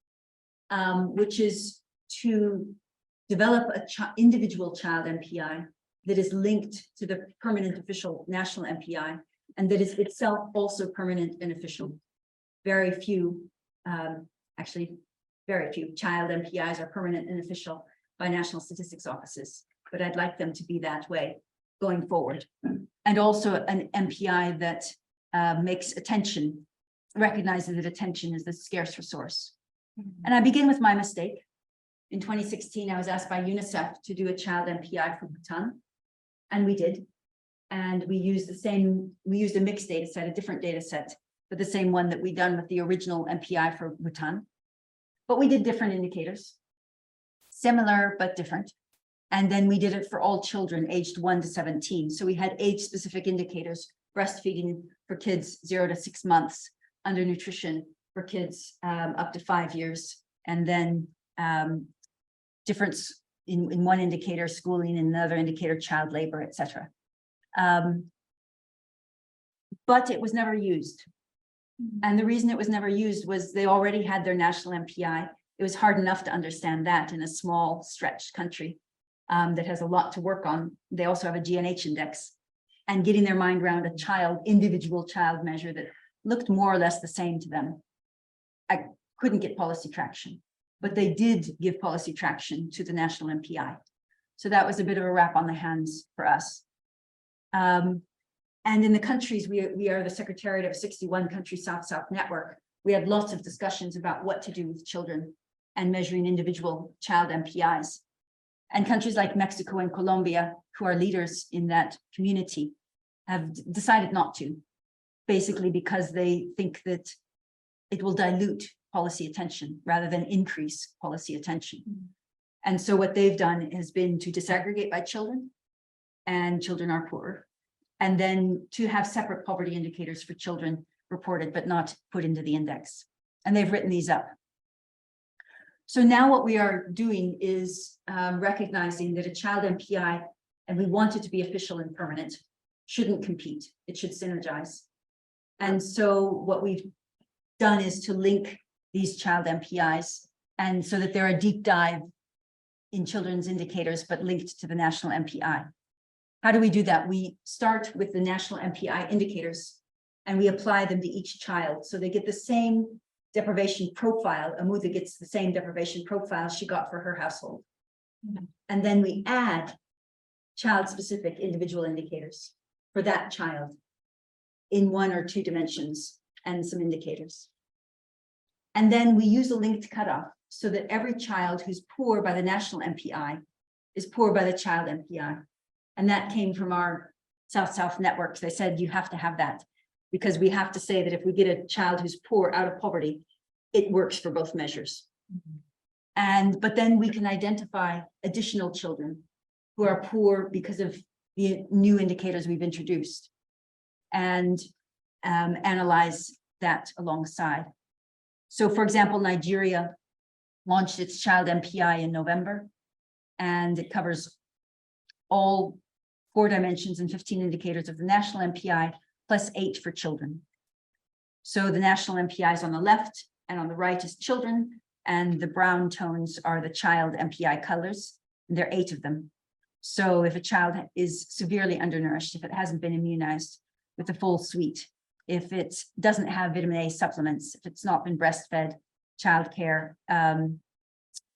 which is to develop an individual child MPI that is linked to the permanent official national MPI, and that is itself also permanent and official. Very few, actually very few child MPIs are permanent and official by national statistics offices, but I'd like them to be that way going forward. And also an MPI that makes attention, recognizes that attention is the scarce resource. And I begin with my mistake. In 2016, I was asked by UNICEF to do a child MPI for Bhutan, and we did. And we used a mixed data set, a different data set, but the same one that we done with the original MPI for Bhutan. But we did different indicators, similar but different. And then we did it for all children aged 1 to 17. So we had age-specific indicators, breastfeeding for kids 0 to 6 months, undernutrition for kids up to 5 years, and then difference in one indicator, schooling, in another indicator, child labor, etc. But it was never used. And the reason it was never used was they already had their national MPI. It was hard enough to understand that in a small, stretched country that has a lot to work on. They also have a GNH index, and getting their mind around a individual child measure that looked more or less the same to them. I couldn't get policy traction, but they did give policy traction to the national MPI. So that was a bit of a wrap on the hands for us. And in the countries, we are the secretariat of a 61 country South-South network. We had lots of discussions about what to do with children and measuring individual child MPIs. And countries like Mexico and Colombia, who are leaders in that community, have decided not to, basically because they think that it will dilute policy attention rather than increase policy attention. And so what they've done has been to disaggregate by children, and children are poorer, and then to have separate poverty indicators for children reported, but not put into the index. And they've written these up. So now what we are doing is recognizing that a child MPI, and we want it to be official and permanent, shouldn't compete. It should synergize. And so what we've done is to link these child MPIs, and so that they're a deep dive in children's indicators, but linked to the national MPI. How do we do that? We start with the national MPI indicators, and we apply them to each child. So they get the same deprivation profile. Amutha gets the same deprivation profile she got for her household. And then we add child-specific individual indicators for that child in 1 or 2 dimensions and some indicators. And then we use a linked cutoff so that every child who's poor by the national MPI is poor by the child MPI. And that came from our South-South networks. They said, you have to have that, because we have to say that if we get a child who's poor out of poverty, it works for both measures. But then we can identify additional children who are poor because of the new indicators we've introduced, and analyze that alongside. So for example, Nigeria launched its child MPI in November, and it covers all 4 dimensions and 15 indicators of the national MPI, plus 8 for children. So the national MPI is on the left, and on the right is children, and the brown tones are the child MPI colors, and there are 8 of them. So if a child is severely undernourished, if it hasn't been immunized with the full suite, if it doesn't have vitamin A supplements, if it's not been breastfed, childcare,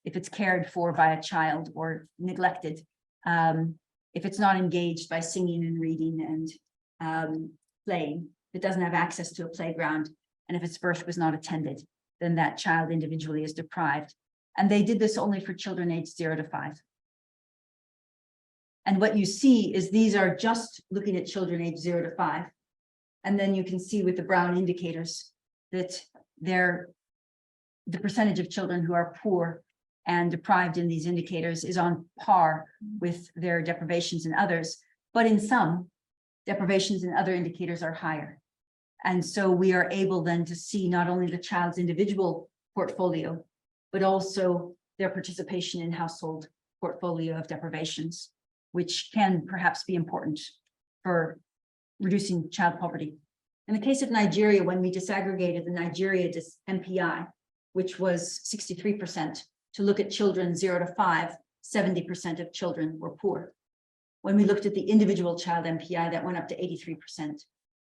if it's cared for by a child or neglected, if it's not engaged by singing and reading and playing, if it doesn't have access to a playground, and if its birth was not attended, then that child individually is deprived. And they did this only for children aged 0 to 5. And what you see is these are just looking at children aged 0 to 5. And then you can see with the brown indicators that the percentage of children who are poor and deprived in these indicators is on par with their deprivations in others. But in some, deprivations in other indicators are higher. And so we are able then to see not only the child's individual portfolio, but also their participation in household portfolio of deprivations, which can perhaps be important for reducing child poverty. In the case of Nigeria, when we disaggregated the Nigeria MPI, which was 63%, to look at children 0 to 5, 70% of children were poor. When we looked at the individual child MPI, that went up to 83%. It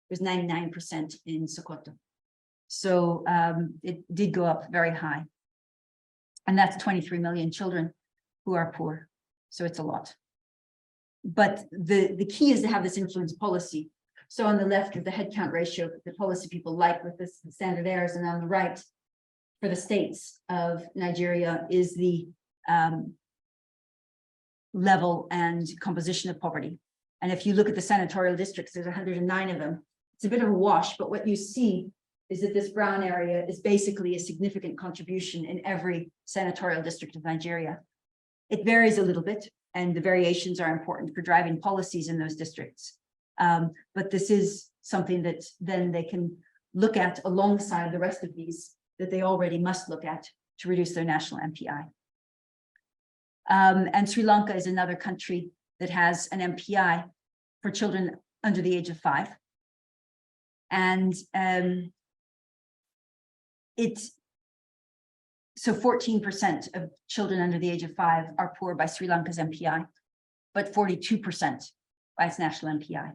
was 99% in Sokoto. So it did go up very high. And that's 23 million children who are poor. So it's a lot. But the key is to have this influence policy. So on the left is the headcount ratio that the policy people like with this standard errors, and on the right for the states of Nigeria is the level and composition of poverty. And if you look at the senatorial districts, there's 109 of them. It's a bit of a wash, but what you see is that this brown area is basically a significant contribution in every senatorial district of Nigeria. It varies a little bit, and the variations are important for driving policies in those districts. But this is something that then they can look at alongside the rest of these that they already must look at to reduce their national MPI. And Sri Lanka is another country that has an MPI for children under the age of 5. And so 14% of children under the age of 5 are poor by Sri Lanka's MPI, but 42% by its national MPI.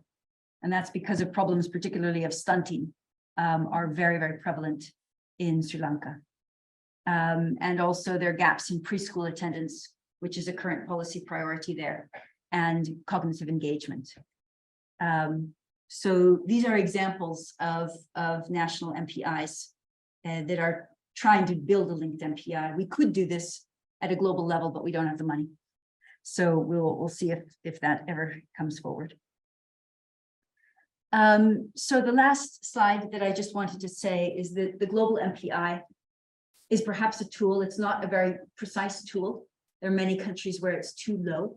And that's because of problems, particularly of stunting, are very, very prevalent in Sri Lanka. And also there are gaps in preschool attendance, which is a current policy priority there, and cognitive engagement. So these are examples of national MPIs that are trying to build a linked MPI. We could do this at a global level, but we don't have the money. So we'll see if that ever comes forward. So the last slide that I just wanted to say is that the global MPI is perhaps a tool. It's not a very precise tool. There are many countries where it's too low,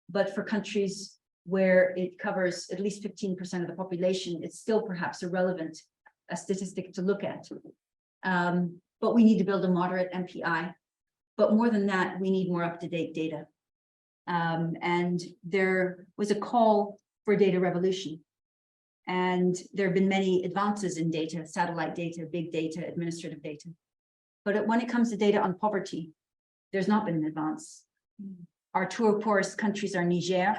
but for countries where it covers at least 15% of the population, it's still perhaps a relevant statistic to look at. But we need to build a moderate MPI. But more than that, we need more up-to-date data. And there was a call for data revolution. And there have been many advances in data, satellite data, big data, administrative data. But when it comes to data on poverty, there's not been an advance. Our two poorest countries are Niger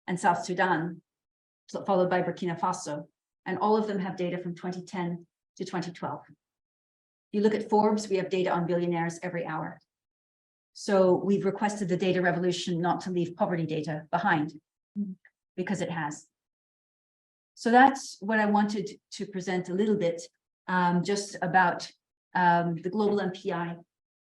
and South Sudan, followed by Burkina Faso. And all of them have data from 2010 to 2012. You look at Forbes, we have data on billionaires every hour. So we've requested the data revolution not to leave poverty data behind, because it has. So that's what I wanted to present a little bit, just about the global MPI,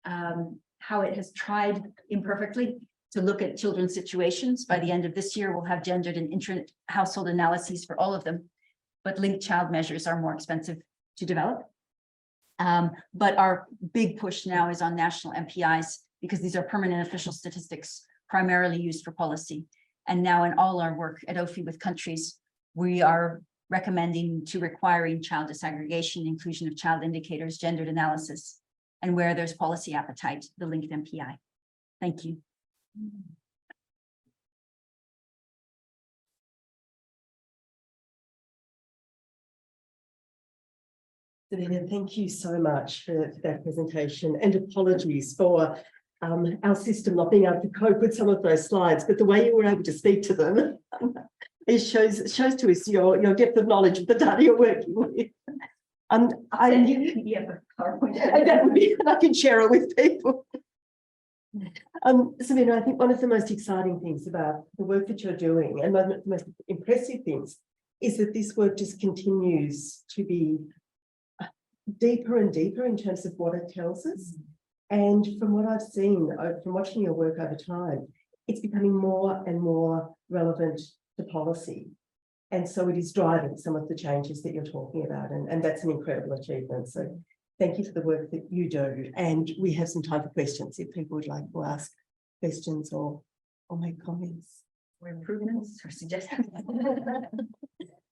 how it has tried imperfectly to look at children's situations. By the end of this year, we'll have gendered and intra-household analyses for all of them, but linked child measures are more expensive to develop. But our big push now is on national MPIs, because these are permanent official statistics primarily used for policy. And now in all our work at OFI with countries, we are recommending to requiring child disaggregation, inclusion of child indicators, gendered analysis, and where there's policy appetite, the linked MPI. Thank you. Sabina, thank you so much for that presentation, and apologies for our system not being able to cope with some of those slides, but the way you were able to speak to them, it shows to us your depth of knowledge of the data you're working with. And I can share it with people. Sabina, I think one of the most exciting things about the work that you're doing, and one of the most impressive things, is that this work just continues to be deeper and deeper in terms of what it tells us. And from what I've seen, from watching your work over time, it's becoming more and more relevant to policy. And so it is driving some of the changes that you're talking about. And that's an incredible achievement. So thank you for the work that you do. And we have some time for questions if people would like to ask questions or make comments. Or improvements or suggestions.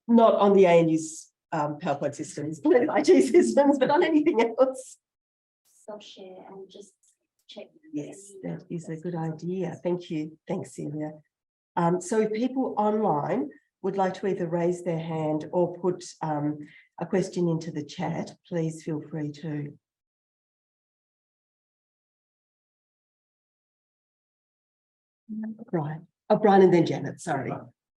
Not on the ANU's PowerPoint systems, IT systems, but on anything else. Stop share and just check. Yes, that is a good idea. Thank you. Thanks, Celia. So if people online would like to either raise their hand or put a question into the chat, please feel free to. Brian. Oh, Brian and then Janet, sorry.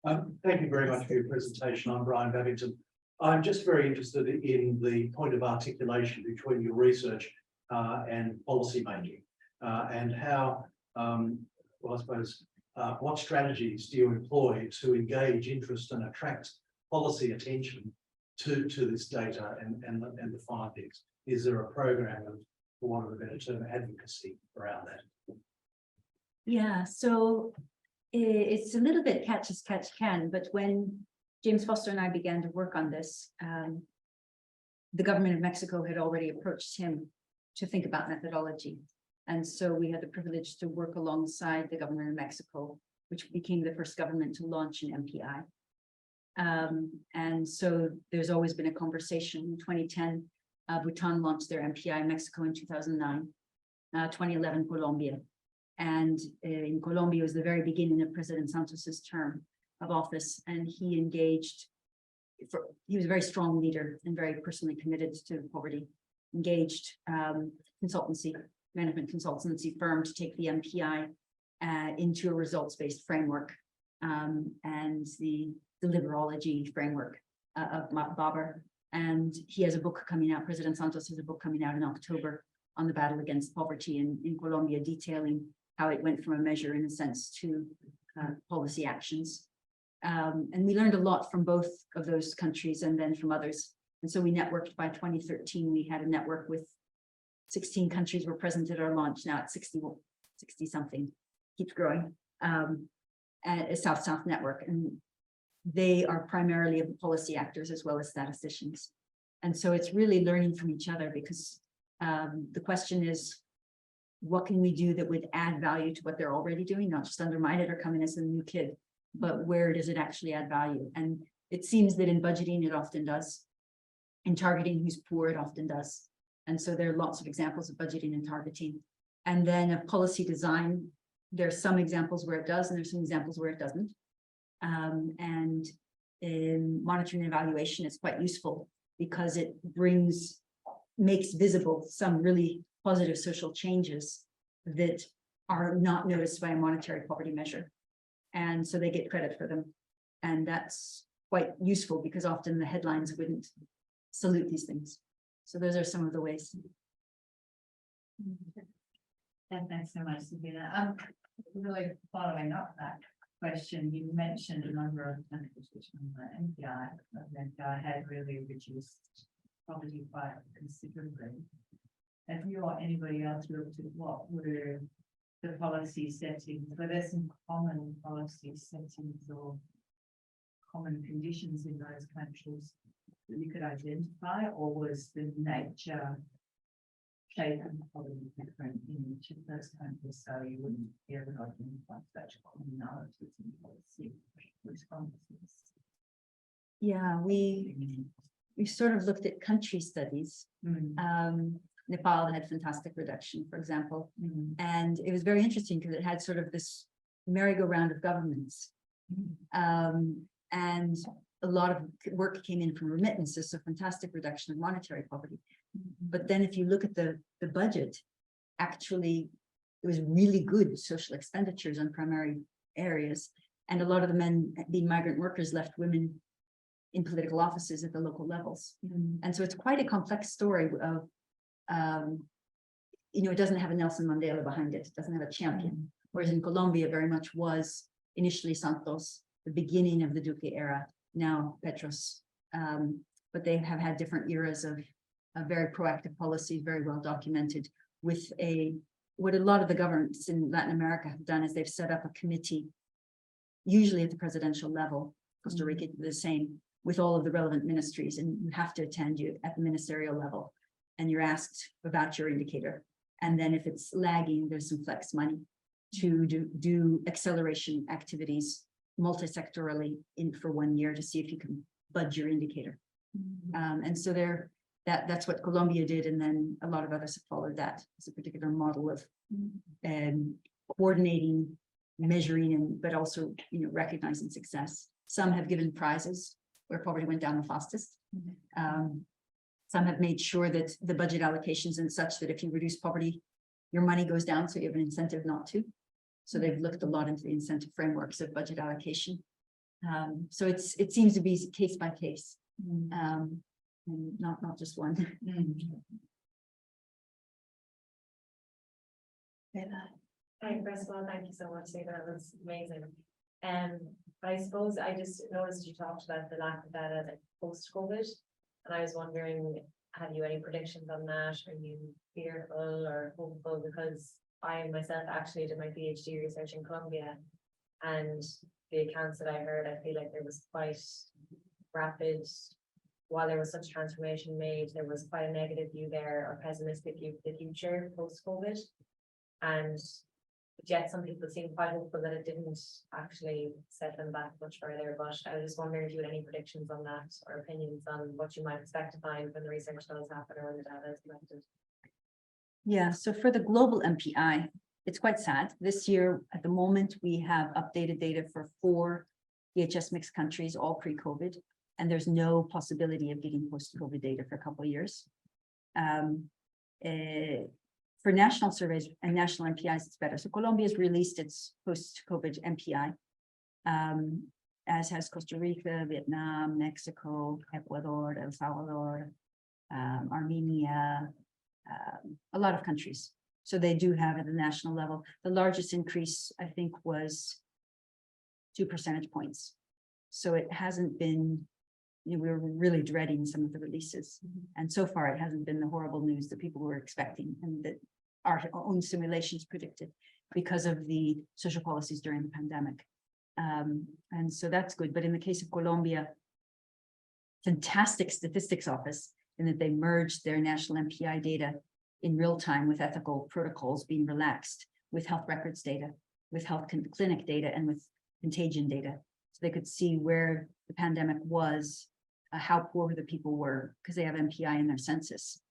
Thank you very much for your presentation. I'm Brian Babington. I'm just very interested in the point of articulation between your research and policy making, and how, well, I suppose, what strategies do you employ to engage interest and attract policy attention to this data and the findings? Is there a program of, for want of a better term, advocacy around that? Yeah, so It's a little bit catch as catch can, but when James Foster and I began to work on this, the government of Mexico had already approached him to think about methodology. And so we had the privilege to work alongside the government of Mexico, which became the first government to launch an MPI. And so there's always been a conversation. In 2010, Bhutan launched their MPI, Mexico in 2009, 2011, Colombia. And in Colombia was the very beginning of President Santos's term of office, and he engaged, he was a very strong leader and very personally committed to poverty, engaged consultancy, management consultancy firm to take the MPI into a results-based framework and the deliverology framework of Babar. And he has a book coming out, President Santos has a book coming out in October on the battle against poverty in Colombia, detailing how it went from a measure, in a sense, to policy actions. And we learned a lot from both of those countries and then from others. And so we networked by 2013. We had a network with 16 countries were present at our launch. Now it's 60 something, keeps growing, a South-South network. And they are primarily policy actors as well as statisticians. And so it's really learning from each other, because the question is, what can we do that would add value to what they're already doing, not just undermine it or come in as a new kid, but where does it actually add value? And it seems that in budgeting, it often does. In targeting who's poor, it often does. And so there are lots of examples of budgeting and targeting. And then of policy design, there's some examples where it does, and there's some examples where it doesn't. And in monitoring and evaluation, it's quite useful because it makes visible some really positive social changes that are not noticed by a monetary poverty measure. And so they get credit for them. And that's quite useful because often the headlines wouldn't salute these things. So those are some of the ways. And thanks so much, Sabina. Really following up that question, you mentioned a number of countries which MPI had really reduced poverty quite considerably. Have you or anybody else looked at what were the policy settings? Were there some common policy settings or common conditions in those countries that you could identify, or was the nature shaping poverty different in each of those countries, so you wouldn't be able to identify such commonalities in policy responses? Yeah, we sort of looked at country studies. Nepal had fantastic reduction, for example. And it was very interesting because it had sort of this merry-go-round of governments. And a lot of work came in from remittances, so fantastic reduction of monetary poverty. But then if you look at the budget, actually, it was really good social expenditures on primary areas. And a lot of the men being migrant workers left women in political offices at the local levels. And so it's quite a complex story of, it doesn't have a Nelson Mandela behind it. It doesn't have a champion. Whereas in Colombia, very much was initially Santos, the beginning of the Duque era, now Petros. But they have had different eras of very proactive policy, very well documented, with what a lot of the governments in Latin America have done is they've set up a committee, usually at the presidential level. Costa Rica did the same, with all of the relevant ministries, and you have to attend you at the ministerial level, and you're asked about your indicator. And then if it's lagging, there's some flex money to do acceleration activities multi-sectorally for 1 year to see if you can budge your indicator. And so that's what Colombia did, and then a lot of others have followed that as a particular model of coordinating, measuring, but also recognizing success. Some have given prizes where poverty went down the fastest. Some have made sure that the budget allocations and such that if you reduce poverty, your money goes down, so you have an incentive not to. So they've looked a lot into the incentive frameworks of budget allocation. So it seems to be case by case, and not just one. Hi, first of all, thank you so much, Sarah. That was amazing. But I suppose I just noticed you talked about the lack of data post-COVID, and I was wondering, have you any predictions on that? Are you fearful or hopeful? Because I myself actually did my PhD research in Colombia, And the accounts that I heard, I feel like there was quite rapid, while there was such transformation made, there was quite a negative view there, or pessimistic view of the future post-COVID. And yet some people seem quite hopeful that it didn't actually set them back much further. But I was just wondering if you had any predictions on that, or opinions on what you might expect to find when the research does happen or when the data is collected. Yeah, so for the global MPI, it's quite sad. This year, at the moment, we have updated data for 4 EHS mixed countries, all pre-COVID, and there's no possibility of getting post-COVID data for a couple of years. For national surveys and national MPIs, it's better. So Colombia has released its post-COVID MPI, as has Costa Rica, Vietnam, Mexico, Ecuador, El Salvador, Armenia, a lot of countries. So they do have at the national level. The largest increase, I think, was 2 percentage points. So it hasn't been, we were really dreading some of the releases. And so far, it hasn't been the horrible news that people were expecting and that our own simulations predicted because of the social policies during the pandemic. And so that's good. But in the case of Colombia, fantastic statistics office in that they merged their national MPI data in real time with ethical protocols being relaxed, with health records data, with health clinic data, and with contagion data. So they could see where the pandemic was, how poor the people were, because they have MPI in their census,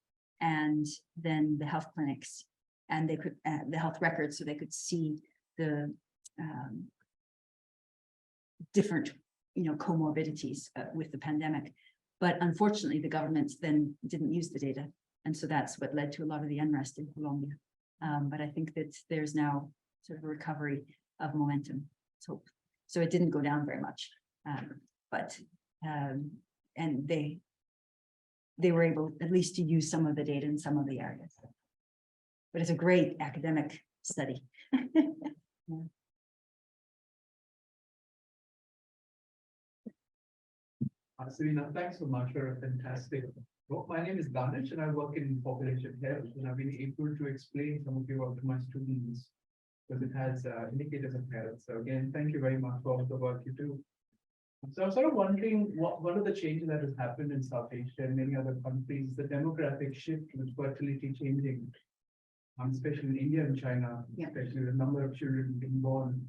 and then the health clinics, and they could, the health records, so they could see the different, comorbidities with the pandemic. But unfortunately, the government then didn't use the data. And so that's what led to a lot of the unrest in Colombia. But I think that there's now sort of a recovery of momentum. So it didn't go down very much. And they were able at least to use some of the data in some of the areas. But it's a great academic study. Yeah. Serena, thanks so much for a fantastic talk. My name is Ganesh and I work in population health, and I've been able to explain some of your work to my students because it has indicators of health. So again, thank you very much for all the work you do. So I'm sort of wondering what are the changes that has happened in South Asia and many other countries, the demographic shift with fertility changing, especially in India and China, Yeah. especially the number of children being born.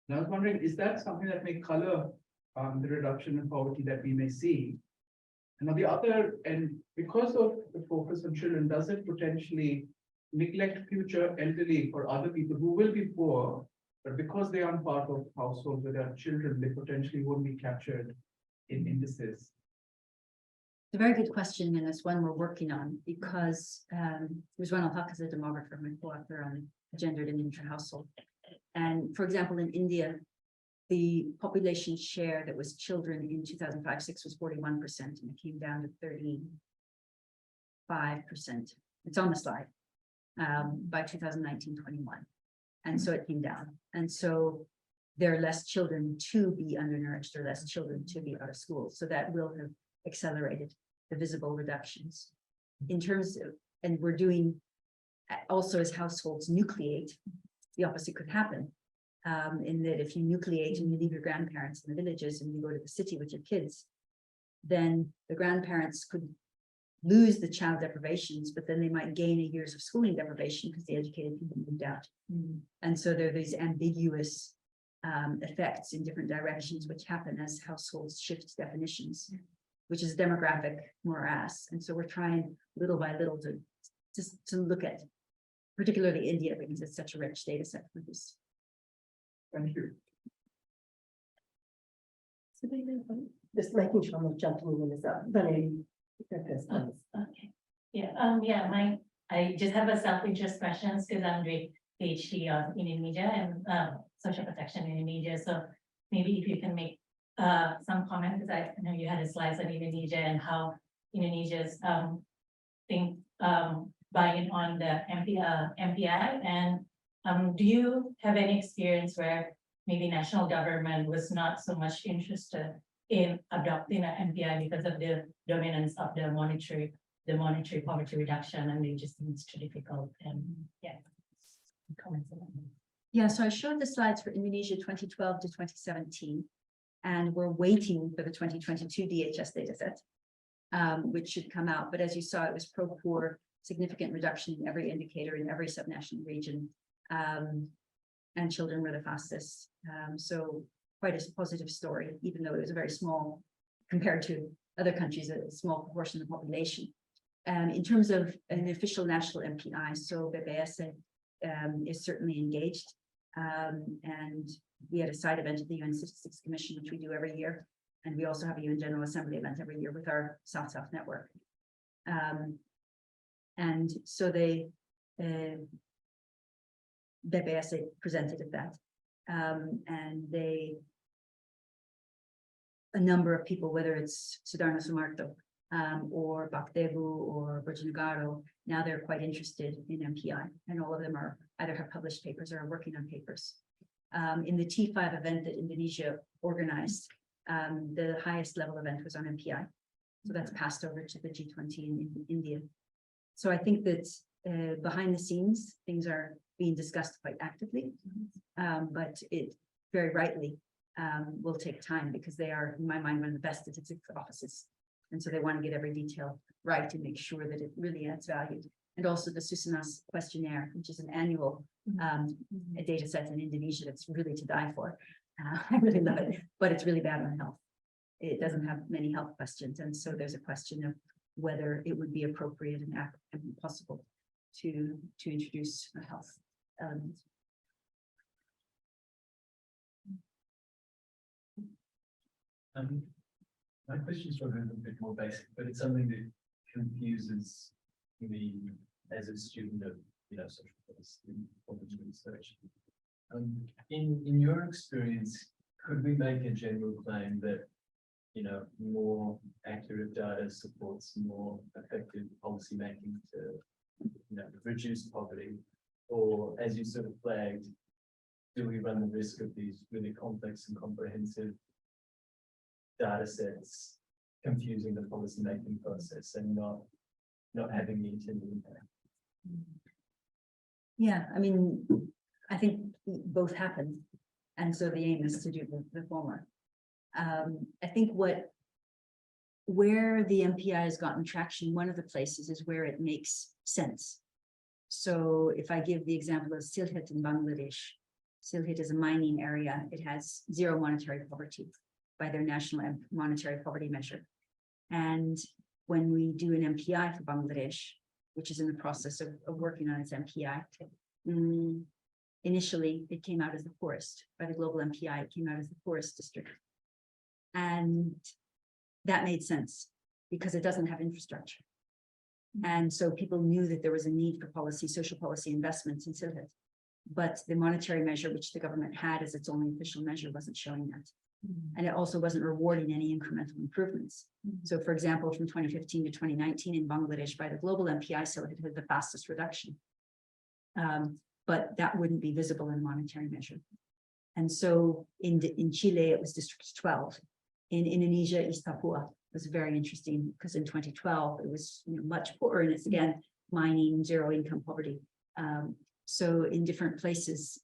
And I was wondering, is that something that may color the reduction in poverty that we may see? And on the other end, because of the focus on children, does it potentially neglect future elderly or other people who will be poor, but because they aren't part of households with their children, they potentially won't be captured in indices? It's a very good question, and it's one we're working on because Rizwan Al-Haq is a demographer, my co-author on gendered and intra-household. And for example, in India, the population share that was children in 2005-06 was 41%, and it came down to 35%. It's on the slide by 2019-21. And so it came down. And so there are less children to be undernourished or less children to be out of school. So that will have accelerated the visible reductions. In terms of, and we're doing also as households nucleate, the opposite could happen. In that if you nucleate and you leave your grandparents in the villages and you go to the city with your kids, then the grandparents could lose the child deprivations, but then they might gain a years of schooling deprivation because the educated people moved out. And so there are these ambiguous effects in different directions which happen as households shift definitions, which is a demographic morass. And so we're trying little by little to look at, particularly India, because it's such a rich data set for this. Thank you. Just making sure I'm not jumping in as well. Okay. Yeah, I just have a self-interest questions because I'm doing PhD on Indonesia and social protection in Indonesia. So maybe if you can make some comment, because I know you had a slides on Indonesia and how Indonesia's buying on the MPI, and do you have any experience where maybe national government was not so much interested in adopting an MPI because of the dominance of the monetary poverty reduction, and they just think it's too difficult? And yeah, comments on that. Yeah, so I showed the slides for Indonesia 2012 to 2017, and we're waiting for the 2022 DHS dataset, which should come out. But as you saw, it was pro-poor, significant reduction in every indicator in every subnational region, and children were the fastest. So quite a positive story, even though it was a very small, compared to other countries, a small proportion of the population. In terms of an official national MPI, so BBS is certainly engaged. And we had a side event at the UN Statistics Commission, which we do every year. And we also have a UN General Assembly event every year with our South-South network. And so BBS presented at that. And a number of people, whether it's Sudarno Sumarto, or Bakdebu or Bojonegoro, now they're quite interested in MPI, and all of them are either have published papers or are working on papers. In the T5 event that Indonesia organized, the highest level event was on MPI. So that's passed over to the G20 in India. So I think that behind the scenes, things are being discussed quite actively, but it very rightly will take time, because they are, in my mind, one of the best statistics offices. And so they want to get every detail right and make sure that it really adds value. And also the Susanas questionnaire, which is an annual data set in Indonesia that's really to die for. I really love it, but it's really bad on health. It doesn't have many health questions. And so there's a question of whether it would be appropriate and possible to introduce a health element. My question is probably a little bit more basic, but it's something that confuses me as a student of, social policy and policy research. In your experience, could we make a general claim that, more accurate data supports more effective policy making to, reduce poverty? Or, as you sort of flagged, do we run the risk of these really complex and comprehensive data sets confusing the policy making process and not having the intended impact? Yeah, I mean, I think both happen. And so the aim is to do the former. I think where the MPI has gotten traction, one of the places is where it makes sense. So if I give the example of Sylhet in Bangladesh, Sylhet is a mining area. It has zero monetary poverty by their national monetary poverty measure. And when we do an MPI for Bangladesh, which is in the process of working on its MPI, initially it came out as the poorest. By the Global MPI, it came out as the poorest district. And that made sense because it doesn't have infrastructure. And so people knew that there was a need for social policy investments in Sylhet. But the monetary measure, which the government had as its only official measure, wasn't showing that. And it also wasn't rewarding any incremental improvements. So, for example, from 2015 to 2019 in Bangladesh, by the Global MPI, so it had the fastest reduction. But that wouldn't be visible in monetary measure. And so in Chile, it was District 12. In Indonesia, East Papua was very interesting because in 2012, it was much poorer, and it's again, mining, zero income poverty. So in different places,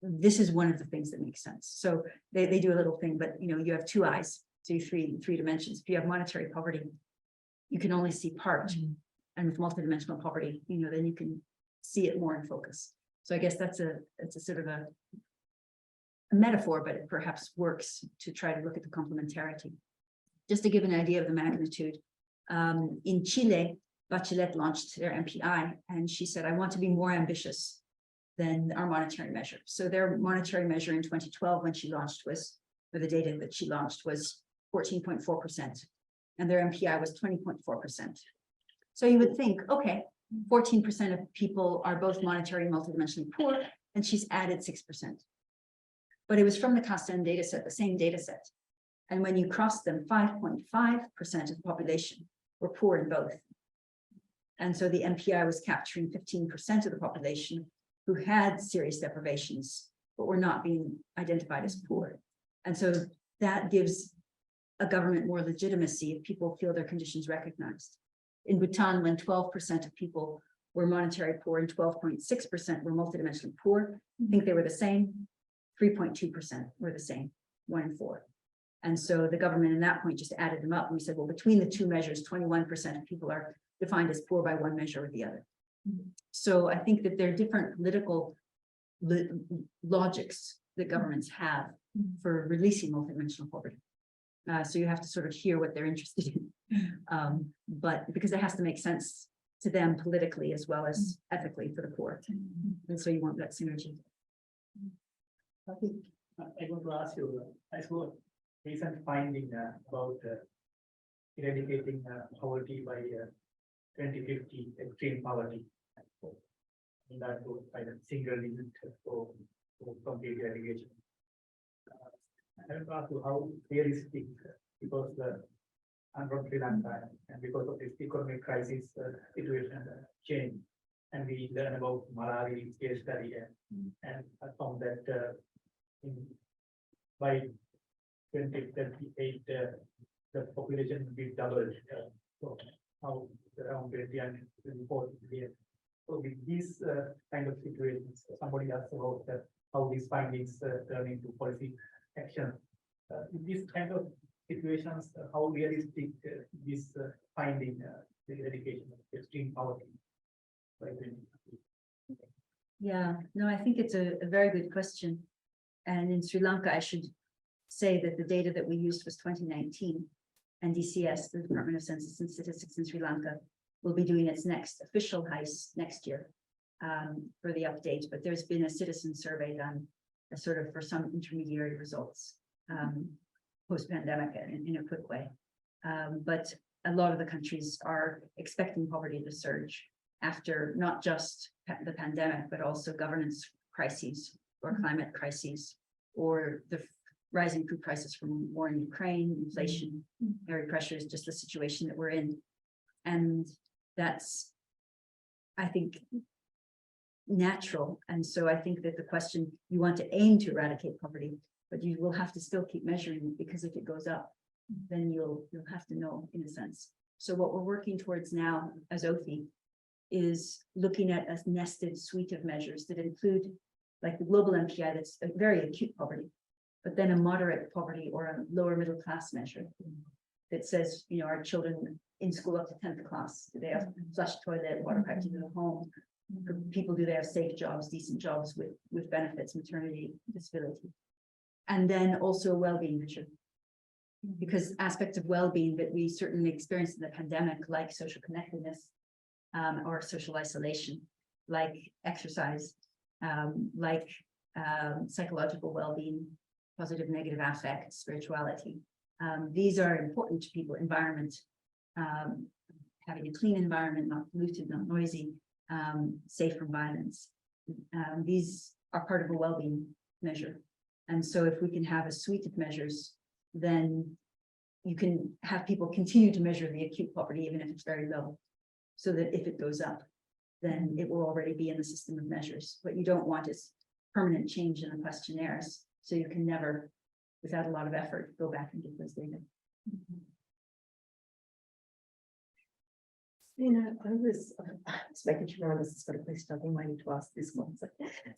this is one of the things that makes sense. So they do a little thing, but you have two eyes, so three dimensions. If you have monetary poverty, you can only see part, and with multidimensional poverty, then you can see it more in focus. So I guess it's a sort of a metaphor, but it perhaps works to try to look at the complementarity. Just to give an idea of the magnitude, in Chile, Bachelet launched their MPI, and she said, I want to be more ambitious than our monetary measure. So their monetary measure in 2012, when she launched was 14.4%, and their MPI was 20.4%. So you would think, okay, 14% of people are both monetary and multidimensionally poor, and she's added 6%. But it was from the CASTEN data set, the same data set. And when you cross them, 5.5% of the population were poor in both. And so the MPI was capturing 15% of the population who had serious deprivations, but were not being identified as poor. And so that gives a government more legitimacy if people feel their conditions recognized. In Bhutan, when 12% of people were monetary poor and 12.6% were multidimensionally poor. I think they were the same. 3.2% were the same, 1 in 4. And so the government in that point just added them up. And we said, well, between the two measures, 21% of people are defined as poor by one measure or the other. So I think that there are different political logics that governments have for releasing multidimensional poverty. So you have to sort of hear what they're interested in. But because it has to make sense to them politically as well as ethically for the poor. And so you want that synergy. I think I want to ask you, I suppose, recent finding about eradicating poverty by 2050, extreme poverty. And that would kind of single digit for complete eradication. I have to ask you how realistic, because I'm from Sri Lanka, and because of this economic crisis situation change, and we learn about Malawi case study, and I found that by 2038, the population will be doubled. So how around 20 and 24 billion. So with these kind of situations, somebody asked about how these findings turn into policy action. In these kind of situations, how realistic this finding the eradication of extreme poverty by 2050? Yeah, no, I think it's a very good question. And in Sri Lanka, I should say that the data that we used was 2019. And DCS, the Department of Census and Statistics in Sri Lanka, will be doing its next official heist next year for the update. But there's been a citizen survey done sort of for some intermediary results post-pandemic in a quick way. But a lot of the countries are expecting poverty to surge after not just the pandemic, but also governance crises or climate crises, or the rising food prices from war in Ukraine, inflation, very pressures, just the situation that we're in. And that's, I think, natural. And so I think that the question, you want to aim to eradicate poverty, but you will have to still keep measuring it, because if it goes up, then you'll have to know, in a sense. So what we're working towards now as OFI is looking at a nested suite of measures that include, like the Global MPI, that's a very acute poverty, but then a moderate poverty or a lower middle class measure that says, you know, are children in school up to 10th class? Do they have flush toilet, water pipes into the home? For people, do they have safe jobs, decent jobs with benefits, maternity, disability? And then also a well-being measure. Because aspects of well-being that we certainly experienced in the pandemic, like social connectedness or social isolation, like exercise, like psychological well-being, positive, negative affect, spirituality. These are important to people. Environment, having a clean environment, not polluted, not noisy, safe from violence. These are part of a well-being measure. And so if we can have a suite of measures, then you can have people continue to measure the acute poverty, even if it's very low, so that if it goes up, then it will already be in the system of measures. What you don't want is permanent change in the questionnaires. So you can never, without a lot of effort, go back and get those data. You know, I was making sure I was got a question I've been waiting to ask this one.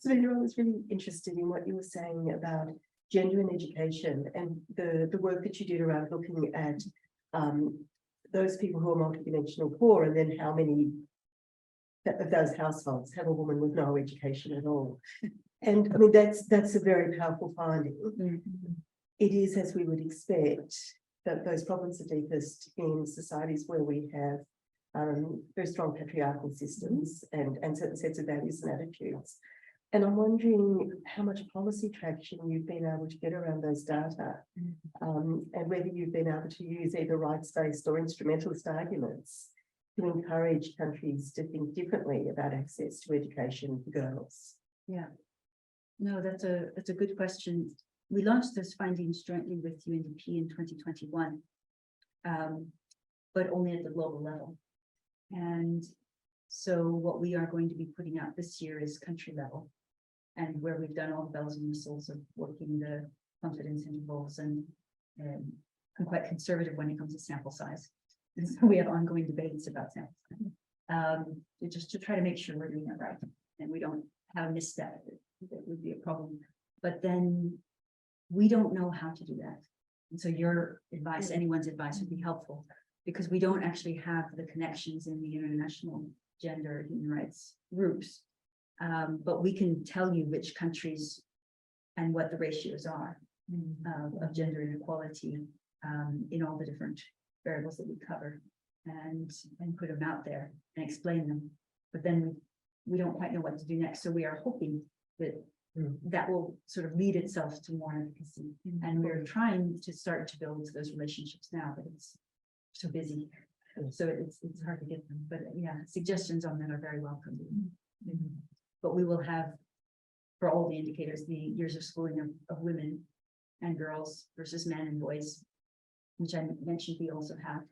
So I was really interested in what you were saying about gender and education, and the work that you did around looking at those people who are multidimensional poor, and then how many of those households have a woman with no education at all. And I mean, that's a very powerful finding. It is, as we would expect, that those problems are deepest in societies where we have very strong patriarchal systems and certain sets of values and attitudes. And I'm wondering how much policy traction you've been able to get around those data, and whether you've been able to use either rights-based or instrumentalist arguments to encourage countries to think differently about access to education for girls. Yeah, no, that's a good question. We launched those findings jointly with UNDP in 2021, but only at the global level. And so what we are going to be putting out this year is country level, and where we've done all the bells and whistles of working the confidence intervals, and I'm quite conservative when it comes to sample size. And so we have ongoing debates about sample size. just to try to make sure we're doing it right and we don't have a misstep that would be a problem. But then we don't know how to do that. And so your advice, anyone's advice would be helpful because we don't actually have the connections in the international gender human rights groups. But we can tell you which countries and what the ratios are of gender inequality in all the different variables that we cover and put them out there and explain them. But then we don't quite know what to do next. So we are hoping that that will sort of lead itself to more advocacy. And we're trying to start to build those relationships now, but it's so busy. So it's hard to get them. But yeah, suggestions on that are very welcome. But we will have, for all the indicators, the years of schooling of women and girls versus men and boys, which I mentioned we also have.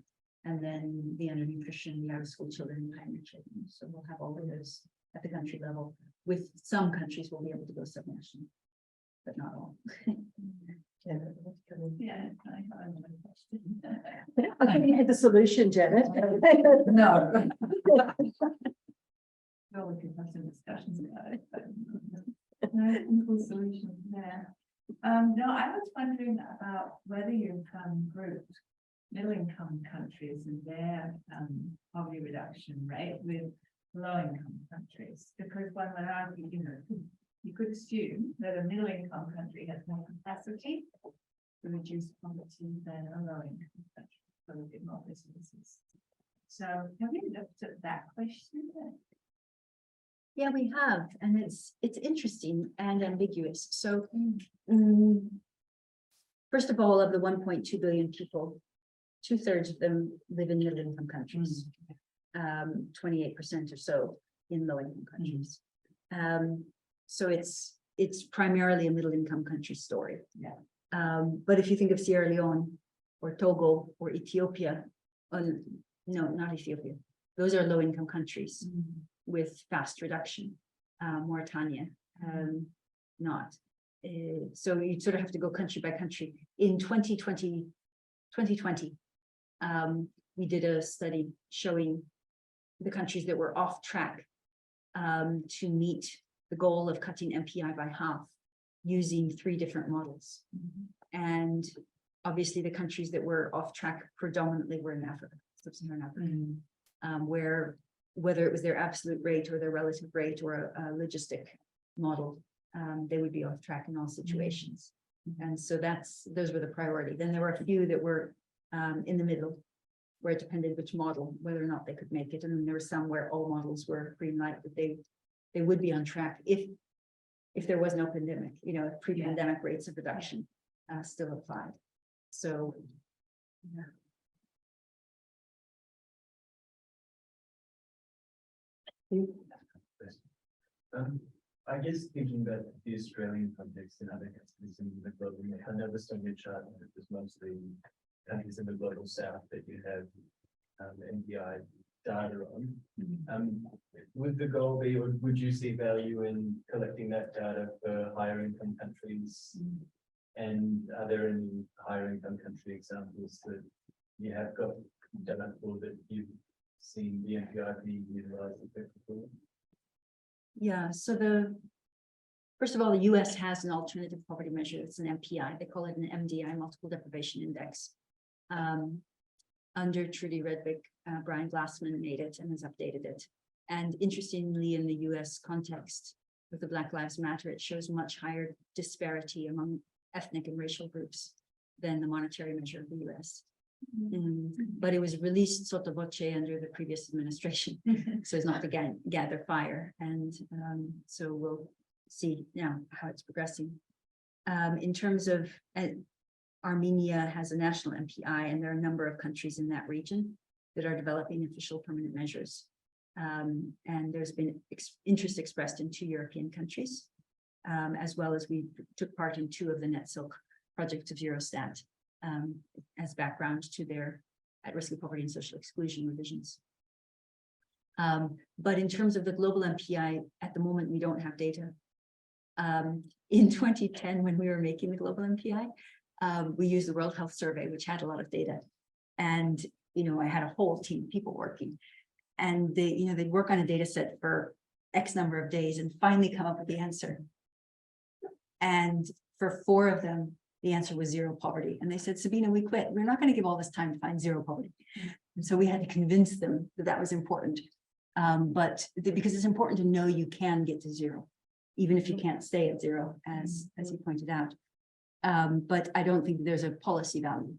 And then the undernutrition, the out of school children, and primary children. So we'll have all of those at the country level. With some countries, we'll be able to go subnational, but not all. Yeah. I have another question. I think you had the solution, Janet. No. Well, we can have some discussions about it, but no simple solution there. No, I was wondering about whether you've grouped middle-income countries and their poverty reduction rate with low-income countries, because one would argue, you could assume that a middle-income country has more capacity to reduce poverty than a low-income country, so a bit more resources. So have you looked at that question? Yeah, we have, and it's interesting and ambiguous. So, first of all, of the 1.2 billion people, 2/3 of them live in middle-income countries, 28% or so in low-income countries. So it's primarily a middle-income country story. Yeah. But if you think of Sierra Leone or Togo or Ethiopia, no, not Ethiopia, those are low-income countries with fast reduction. Mauritania, not. So you sort of have to go country by country. In 2020, we did a study showing the countries that were off track to meet the goal of cutting MPI by half using 3 different models. And obviously the countries that were off track predominantly were in Africa, sub-Saharan Africa, where whether it was their absolute rate or their relative rate or a logistic model, they would be off track in all situations. And so those were the priority. Then there were a few that were in the middle, where it depended which model, whether or not they could make it. And then there were some where all models were green light, that they would be on track if there was no pandemic, if pre-pandemic rates of reduction still applied. So, yeah. I guess thinking about the Australian context and other countries in the global, I noticed on your chart that it was mostly countries in the global south that you have MPI data on. Would the goal be, or would you see value in collecting that data for higher income countries? And are there any higher income country examples that you have got data for that you've seen the MPI being utilized effectively? Yeah, so first of all, the US has an alternative poverty measure. It's an MPI. They call it an MDI, multiple deprivation index. Under Trudy Redvick, Brian Glassman made it and has updated it. And interestingly, in the US context, with the Black Lives Matter, it shows much higher disparity among ethnic and racial groups than the monetary measure of the US. But it was released sotto voce under the previous administration, so as not to gather fire. And so we'll see now how it's progressing. In terms of Armenia has a national MPI, and there are a number of countries in that region that are developing official permanent measures. And there's been interest expressed in 2 European countries, as well as we took part in 2 of the Net Silk projects of Eurostat. As background to their at-risk of poverty and social exclusion revisions. But in terms of the global MPI, at the moment, we don't have data. In 2010, when we were making the global MPI, we used the World Health Survey, which had a lot of data. And, I had a whole team of people working. And they'd work on a data set for X number of days and finally come up with the answer. And for 4 of them, the answer was 0 poverty. And they said, Sabina, we quit. We're not going to give all this time to find 0 poverty. And so we had to convince them that that was important. Because it's important to know you can get to 0, even if you can't stay at 0, as you pointed out. But I don't think there's a policy value.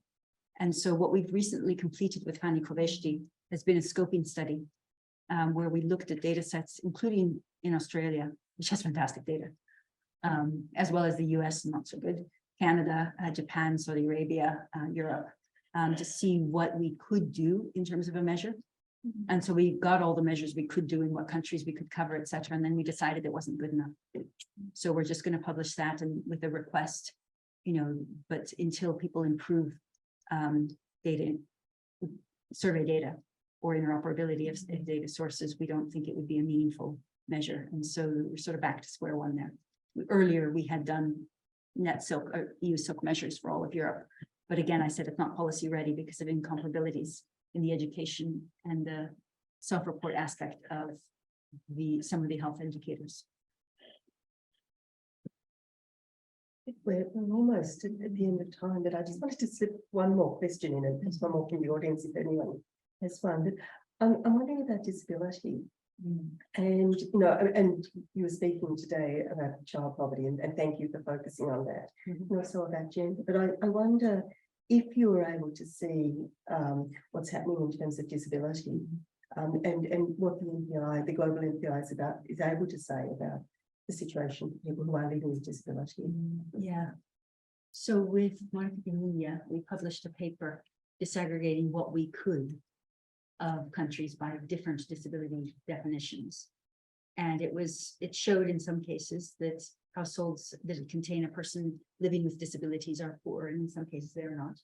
And so what we've recently completed with Fanny Koveshti has been a scoping study where we looked at data sets, including in Australia, which has fantastic data, as well as the US, not so good, Canada, Japan, Saudi Arabia, Europe, to see what we could do in terms of a measure. And so we got all the measures we could do in what countries we could cover, et cetera. And then we decided it wasn't good enough. So we're just going to publish that and with a request, but until people improve data, survey data or interoperability of data sources, we don't think it would be a meaningful measure. And so we're sort of back to square one there. Earlier, we had done net silk or EU silk measures for all of Europe. But again, I said it's not policy ready because of incomparabilities in the education and the self-report aspect of some of the health indicators. We're almost at the end of time, but I just wanted to slip one more question in, and perhaps one more from the audience if anyone has one. But I'm wondering about disability. And, and you were speaking today about child poverty, and thank you for focusing on that, and also about gender. But I wonder if you were able to see what's happening in terms of disability and what the MPI, the Global MPI is able to say about the situation for people who are living with disability. Yeah. So with Monica Guinea, we published a paper disaggregating what we could of countries by different disability definitions. And it showed in some cases that households that contain a person living with disabilities are poor, and in some cases they're not.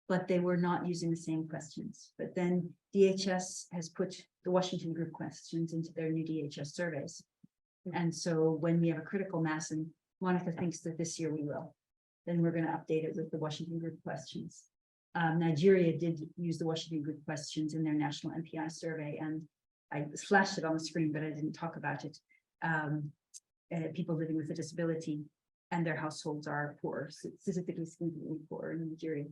But they were not using the same questions. But then DHS has put the Washington Group questions into their new DHS surveys. And so when we have a critical mass, and Monica thinks that this year we will, then we're going to update it with the Washington Group questions. Nigeria did use the Washington Group questions in their national MPI survey, and I flashed it on the screen, but I didn't talk about it. People living with a disability and their households are poor, statistically significantly poor in Nigeria.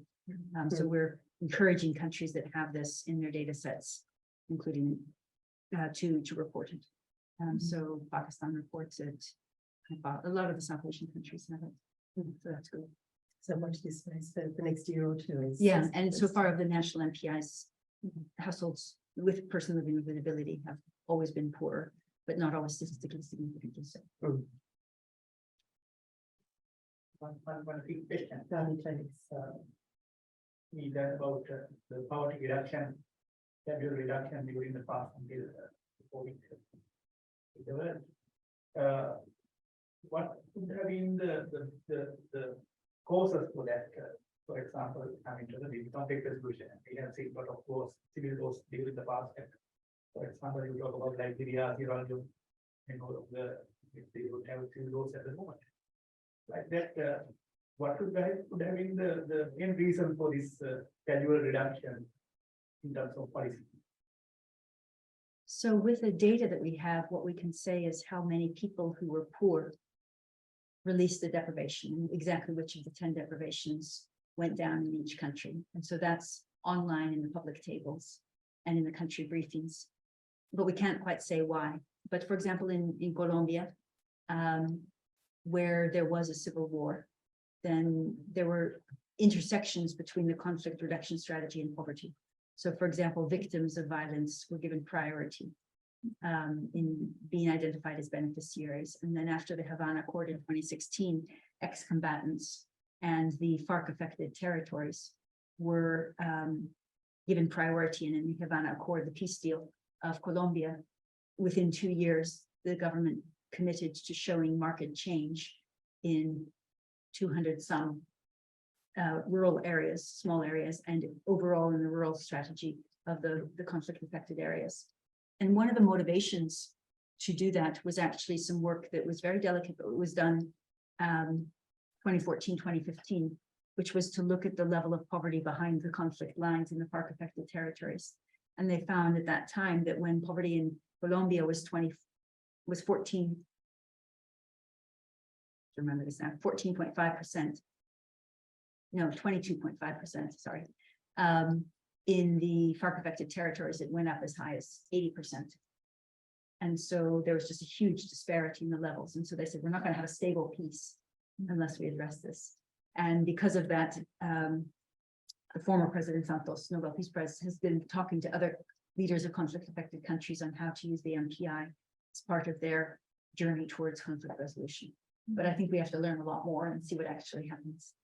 So we're encouraging countries that have this in their data sets, including to report it. So Pakistan reports it. A lot of the South Asian countries have it. So that's good. So much this space for the next year or two is. Yeah, and so far of the national MPIs, households with a person living with an ability have always been poorer, but not always statistically significantly so. One quick question. We learned about the poverty reduction, capital reduction during the past until COVID. What would have been the causes for that? For example, coming to the conflict resolution, we have seen a lot of wars, civil wars during the past. For example, you talk about Liberia, Iran, they would have civil wars at the moment. Like that, what would have been the main reason for this gradual reduction in terms of policy? So with the data that we have, what we can say is how many people who were poor released the deprivation, and exactly which of the 10 deprivations went down in each country. And so that's online in the public tables and in the country briefings, but we can't quite say why. But for example, in Colombia, where there was a civil war, then there were intersections between the conflict reduction strategy and poverty. So for example, victims of violence were given priority in being identified as beneficiaries. And then after the Havana Accord in 2016, ex-combatants and the FARC-affected territories were given priority. And in the Havana Accord, the peace deal of Colombia, within 2 years, the government committed to showing market change in 200 some rural areas, small areas, and overall in the rural strategy of the conflict affected areas. And one of the motivations to do that was actually some work that was very delicate, but it was done 2014, 2015, which was to look at the level of poverty behind the conflict lines in the FARC affected territories. And they found at that time that when poverty in Colombia was 14. Remember this now, 14.5%. No, 22.5%, sorry. In the FARC affected territories, it went up as high as 80%. And so there was just a huge disparity in the levels. And so they said, we're not going to have a stable peace unless we address this. And because of that, the former President Santos, Nobel Peace Prize, has been talking to other leaders of conflict affected countries on how to use the MPI as part of their journey towards conflict resolution. But I think we have to learn a lot more and see what actually happens.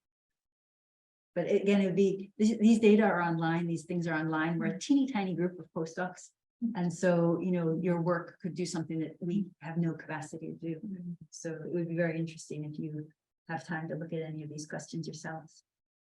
But again, it would be, these data are online, these things are online. We're a teeny tiny group of postdocs. And so, you know, your work could do something that we have no capacity to do. So it would be very interesting if you have time to look at any of these questions yourselves.